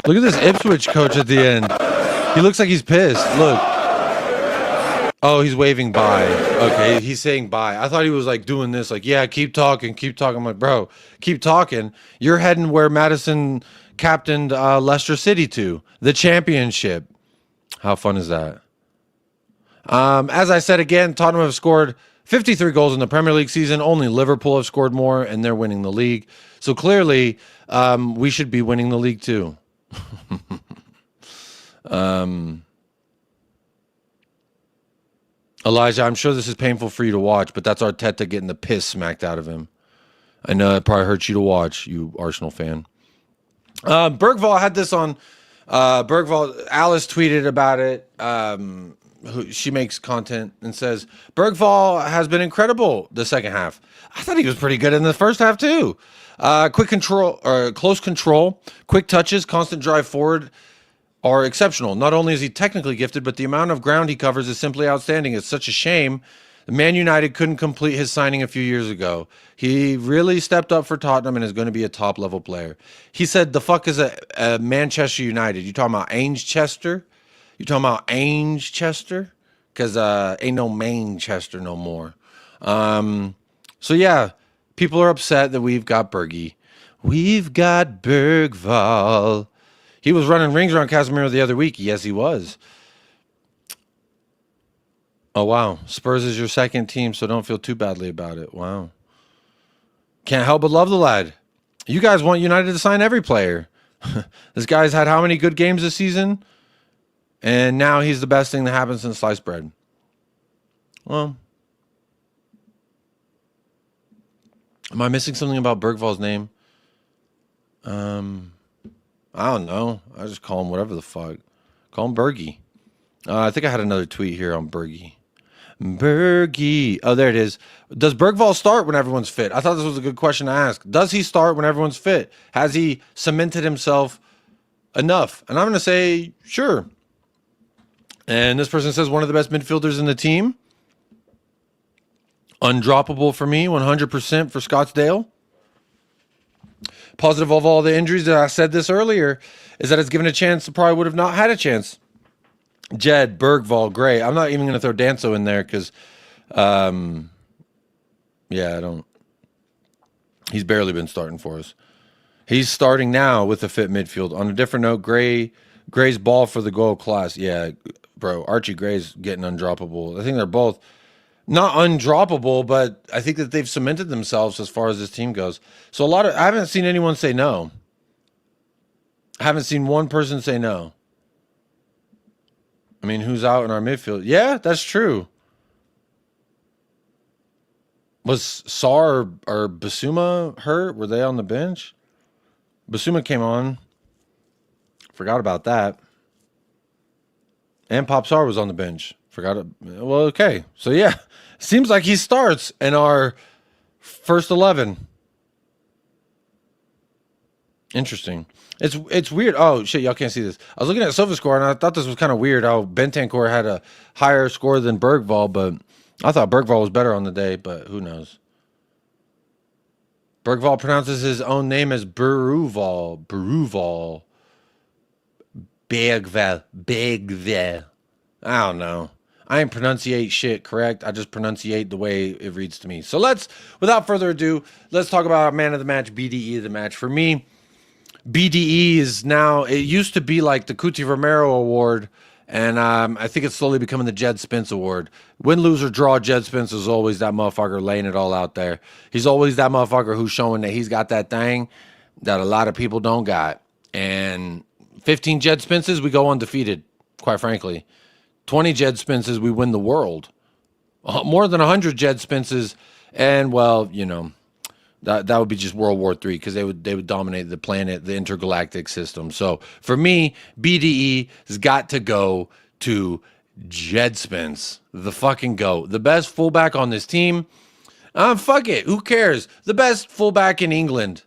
Look at this Ipswich coach at the end. He looks like he's pissed. Look. Oh, he's waving bye. Okay, he's saying bye. I thought he was like doing this, like, yeah, keep talking, keep talking. I'm like, bro, keep talking. You're heading where Madison captained Leicester City to, the championship. How fun is that? As I said again, Tottenham have scored 53 goals in the Premier League season. Only Liverpool have scored more, and they're winning the league. So clearly, we should be winning the league too. Elijah, I'm sure this is painful for you to watch, but that's Arteta getting the piss smacked out of him. I know it probably hurts you to watch, you Arsenal fan. Bergvall had this on Bergvall. Alice tweeted about it. She makes content and says, Bergvall has been incredible the second half. I thought he was pretty good in the first half too. Quick control, or close control, quick touches, constant drive forward are exceptional. Not only is he technically gifted, but the amount of ground he covers is simply outstanding. It's such a shame Man United couldn't complete his signing a few years ago. He really stepped up for Tottenham and is going to be a top-level player. He said, the fuck is a Manchester United? You talking about Ainge-Chester? You talking about Ainge-Chester? Because ain't no Manchester no more. So, yeah, people are upset that we've got Bergie. We've got Bergvall. He was running rings around Casemiro the other week. Yes, he was. Oh, wow. Spurs is your second team, so don't feel too badly about it. Wow. Can't help but love the lad. You guys want United to sign every player. This guy's had how many good games this season? And now he's the best thing that happened since sliced bread. Well, am I missing something about Bergvall's name? I don't know. I just call him whatever the fuck. Call him Bergie. I think I had another tweet here on Bergie. Bergie. Oh, there it is. Does Bergvall start when everyone's fit? I thought this was a good question to ask. Does he start when everyone's fit? Has he cemented himself enough? And I'm going to say, sure. And this person says one of the best midfielders in the team. Undroppable for me, 100% for Scottsdale. Positive of all the injuries that I said this earlier is that it's given a chance that probably would have not had a chance. Jed, Bergvall, Gray. I'm not even going to throw Danso in there because, yeah, I don't. He's barely been starting for us. He's starting now with a fit midfield. On a different note, Gray's ball for the goal class. Yeah, bro, Archie Gray's getting undroppable. I think they're both not undroppable, but I think that they've cemented themselves as far as this team goes. So I haven't seen anyone say no. I haven't seen one person say no. I mean, who's out in our midfield? Yeah, that's true. Was Sarr or Basuma hurt? Were they on the bench? Basuma came on. Forgot about that. And Pop Sarr was on the bench. Well, okay. So, yeah. Seems like he starts in our first 11. Interesting. It's weird. Oh, shit, y'all can't see this. I was looking at SofaScore, and I thought this was kind of weird how Bentancur had a higher score than Bergvall, but I thought Bergvall was better on the day, but who knows. Bergvall pronounces his own name as Bergvall. Bergvall. I don't know. I ain't pronunciate shit correct. I just pronunciate the way it reads to me. So without further ado, let's talk about our man of the match, BDE of the match. For me, BDE is now, it used to be like the Cuti Romero Award, and I think it's slowly becoming the Jed Spence Award. Win, lose, or draw, Jed Spence is always that motherfucker laying it all out there. He's always that motherfucker who's showing that he's got that thing that a lot of people don't got. And 15 Jed Spences, we go undefeated, quite frankly. 20 Jed Spences, we win the world. More than 100 Jed Spences, and, well, you know, that would be just World War III, because they would dominate the planet, the intergalactic system. So for me, BDE has got to go to Jed Spence, the fucking GOAT, the best fullback on this team. Fuck it, who cares? The best fullback in England,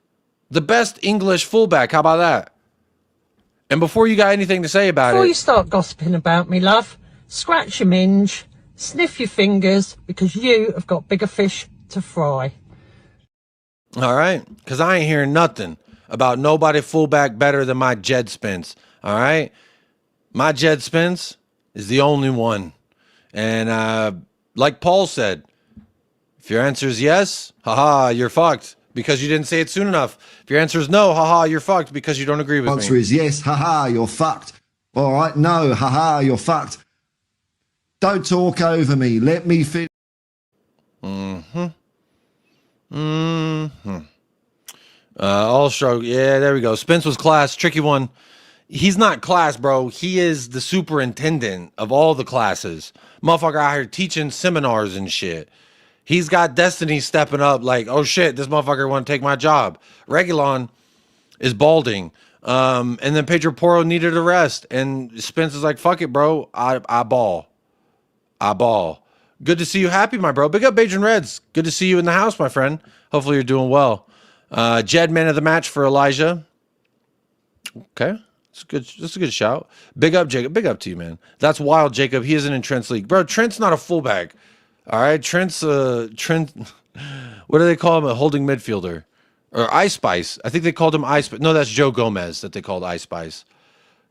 the best English fullback. How about that? And before you got anything to say about Before it, you start gossiping about me, love, scratch your minge, sniff your fingers, because you have got bigger fish to fry. all right, because I ain't hearing nothing about nobody fullback better than my Jed Spence. All right, my Jed Spence is the only one. And like Paul said, if your answer is yes, haha, you're fucked because you didn't say it soon enough. If your answer is no, haha, you're fucked because you don't agree with me. Answer is yes, haha, you're fucked. All right, no, haha, you're fucked. Don't talk over me. Let me finish. All stroke. Yeah, there we go. Spence was class. Tricky one. He's not class, bro. He is the superintendent of all the classes. Motherfucker out here teaching seminars and shit. He's got Destiny stepping up like, oh shit, this motherfucker want to take my job. Regulon is balding. And then Pedro Porro needed a rest. And Spence is like, fuck it, bro. I ball. Good to see you happy, my bro. Big up, Bajan Reds. Good to see you in the house, my friend. Hopefully you're doing well. Jed, man of the match for Elijah. Okay. That's a good shout. Big up, Jacob. Big up to you, man. That's wild, Jacob. He isn't in Trent's league. Bro, Trent's not a fullback. All right? Trent, what do they call him? A holding midfielder. Or Ice Spice. I think they called him Ice Spice. No, that's Joe Gomez that they called Ice Spice.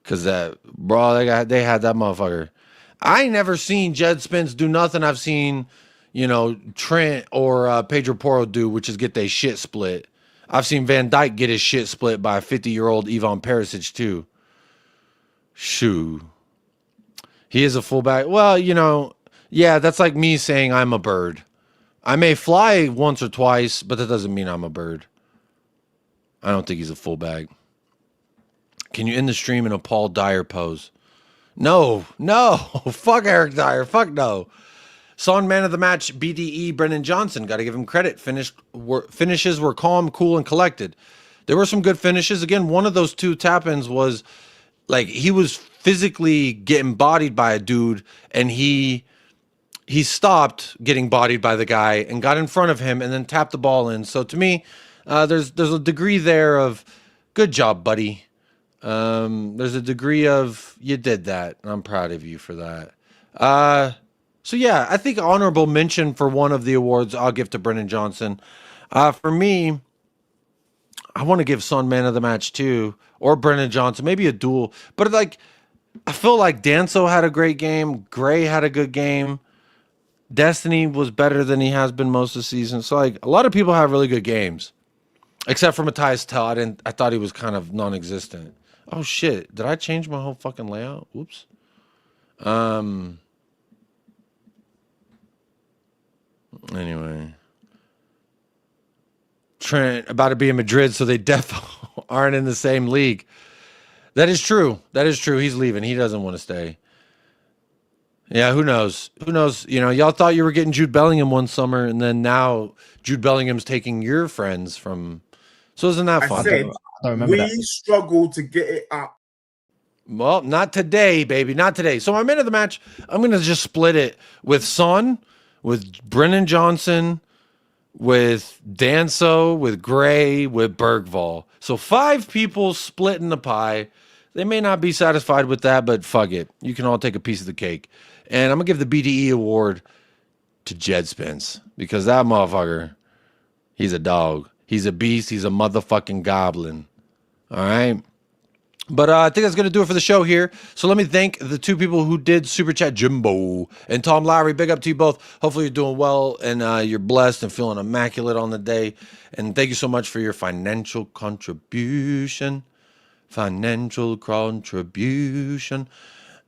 Because bro, they had that motherfucker. I ain't never seen Jed Spence do nothing I've seen, you know, Trent or Pedro Porro do, which is get their shit split. I've seen Van Dijk get his shit split by a 50-year-old Ivan Perisic, too. Shoo. He is a fullback. Well, you know, yeah, that's like me saying I'm a bird. I may fly once or twice, but that doesn't mean I'm a bird. I don't think he's a fullback. Can you end the stream in a Paul Dyer pose? No. Fuck Eric Dyer. Fuck no. Son man of the match, BDE, Brennan Johnson. Got to give him credit. Finishes were calm, cool, and collected. There were some good finishes. Again, one of those two tap-ins was like he was physically getting bodied by a dude, and he stopped getting bodied by the guy and got in front of him and then tapped the ball in. So to me, there's a degree there of good job, buddy. There's a degree of you did that, and I'm proud of you for that. So yeah, I think honorable mention for one of the awards I'll give to Brennan Johnson. For me, I want to give Son man of the match too, or Brennan Johnson, maybe a duel. But like, I feel like Danso had a great game. Gray had a good game. Destiny was better than he has been most of the season. So like, a lot of people have really good games, except for Matthias Tell. I thought he was kind of non-existent. Oh shit! Did I change my whole fucking layout? Oops. Anyway, Trent about to be in Madrid, so they definitely aren't in the same league. That is true. He's leaving. He doesn't want to stay. Yeah, who knows? You know, y'all thought you were getting Jude Bellingham one summer, and then now Jude Bellingham's taking your friends from. So isn't that fun? I said we struggled to get it up. Well, not today, baby. Not today. So my man of the match, I'm going to just split it with Son, with Brennan Johnson, with Danso, with Gray, with Bergvall. So 5 people splitting the pie. They may not be satisfied with that, but fuck it. You can all take a piece of the cake. And I'm going to give the BDE award to Jed Spence because that motherfucker, he's a dog. He's a beast. He's a motherfucking goblin. All right? But I think that's going to do it for the show here. So let me thank the two people who did Super Chat, Jimbo and Tom Lowry. Big up to you both. Hopefully you're doing well and you're blessed and feeling immaculate on the day. And thank you so much for your financial contribution. Financial contribution.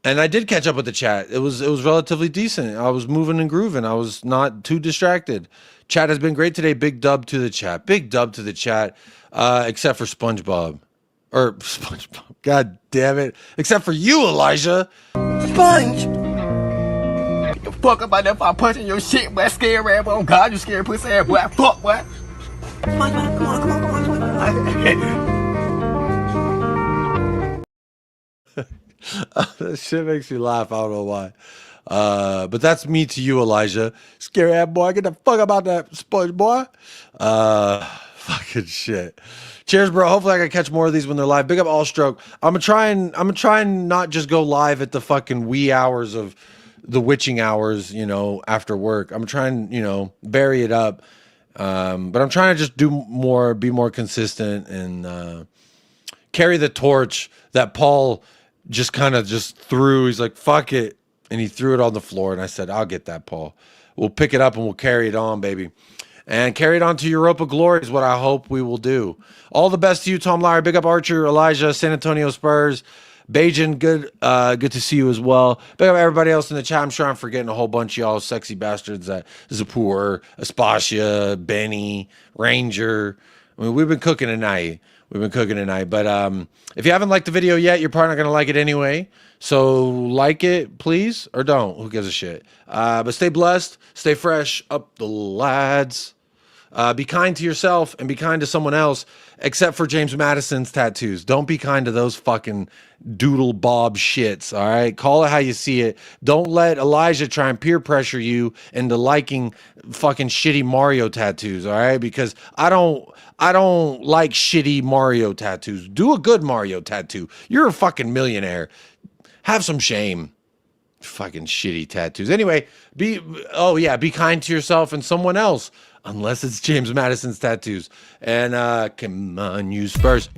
And I did catch up with the chat. It was relatively decent. I was moving and grooving. I was not too distracted. Chat has been great today. Big dub to the chat. Big dub to the chat. Except for SpongeBob. Or SpongeBob. God damn it. Except for you, Elijah. Sponge! What the fuck about that if I punch in your shit, boy? Scary ass boy. Oh God, you scary pussy ass boy. Fuck, boy. SpongeBob, come on. That shit makes me laugh. I don't know why. But that's me to you, Elijah. Scary ass boy. Get the fuck about that sponge boy. Fucking shit. Cheers, bro. Hopefully I can catch more of these when they're live. Big up All Stroke. I'm gonna try and not just go live at the fucking wee hours of the witching hours, you know, after work. I'm trying, you know, vary it up. But I'm trying to just do more, be more consistent and carry the torch that Paul just kind of just threw. He's like, fuck it. And he threw it on the floor. And I said, I'll get that, Paul. We'll pick it up and we'll carry it on, baby. And carry it on to Europa glory is what I hope we will do. All the best to you, Tom Lowry. Big up Archer, Elijah, San Antonio Spurs. Bajan, good to see you as well. Big up everybody else in the chat. I'm sure I'm forgetting a whole bunch of y'all sexy bastards. Zapur, Aspasia, Benny, Ranger. I mean, we've been cooking tonight. But if you haven't liked the video yet, you're probably not going to like it anyway. So like it, please, or don't. Who gives a shit? But stay blessed. Stay fresh. Up the lads. Be kind to yourself and be kind to someone else, except for James Madison's tattoos. Don't be kind to those fucking doodle bob shits, all right? Call it how you see it. Don't let Elijah try and peer pressure you into liking fucking shitty Mario tattoos, all right? Because I don't like shitty Mario tattoos. Do a good Mario tattoo. You're a fucking millionaire. Have some shame. Fucking shitty tattoos. Anyway, be kind to yourself and someone else. Unless it's James Madison's tattoos. And come on, you Spurs.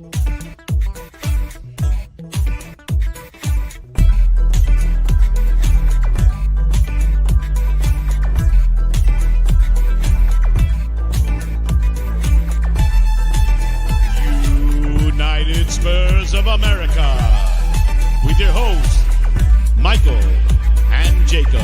United Spurs of America. With your hosts, Michael and Jacob.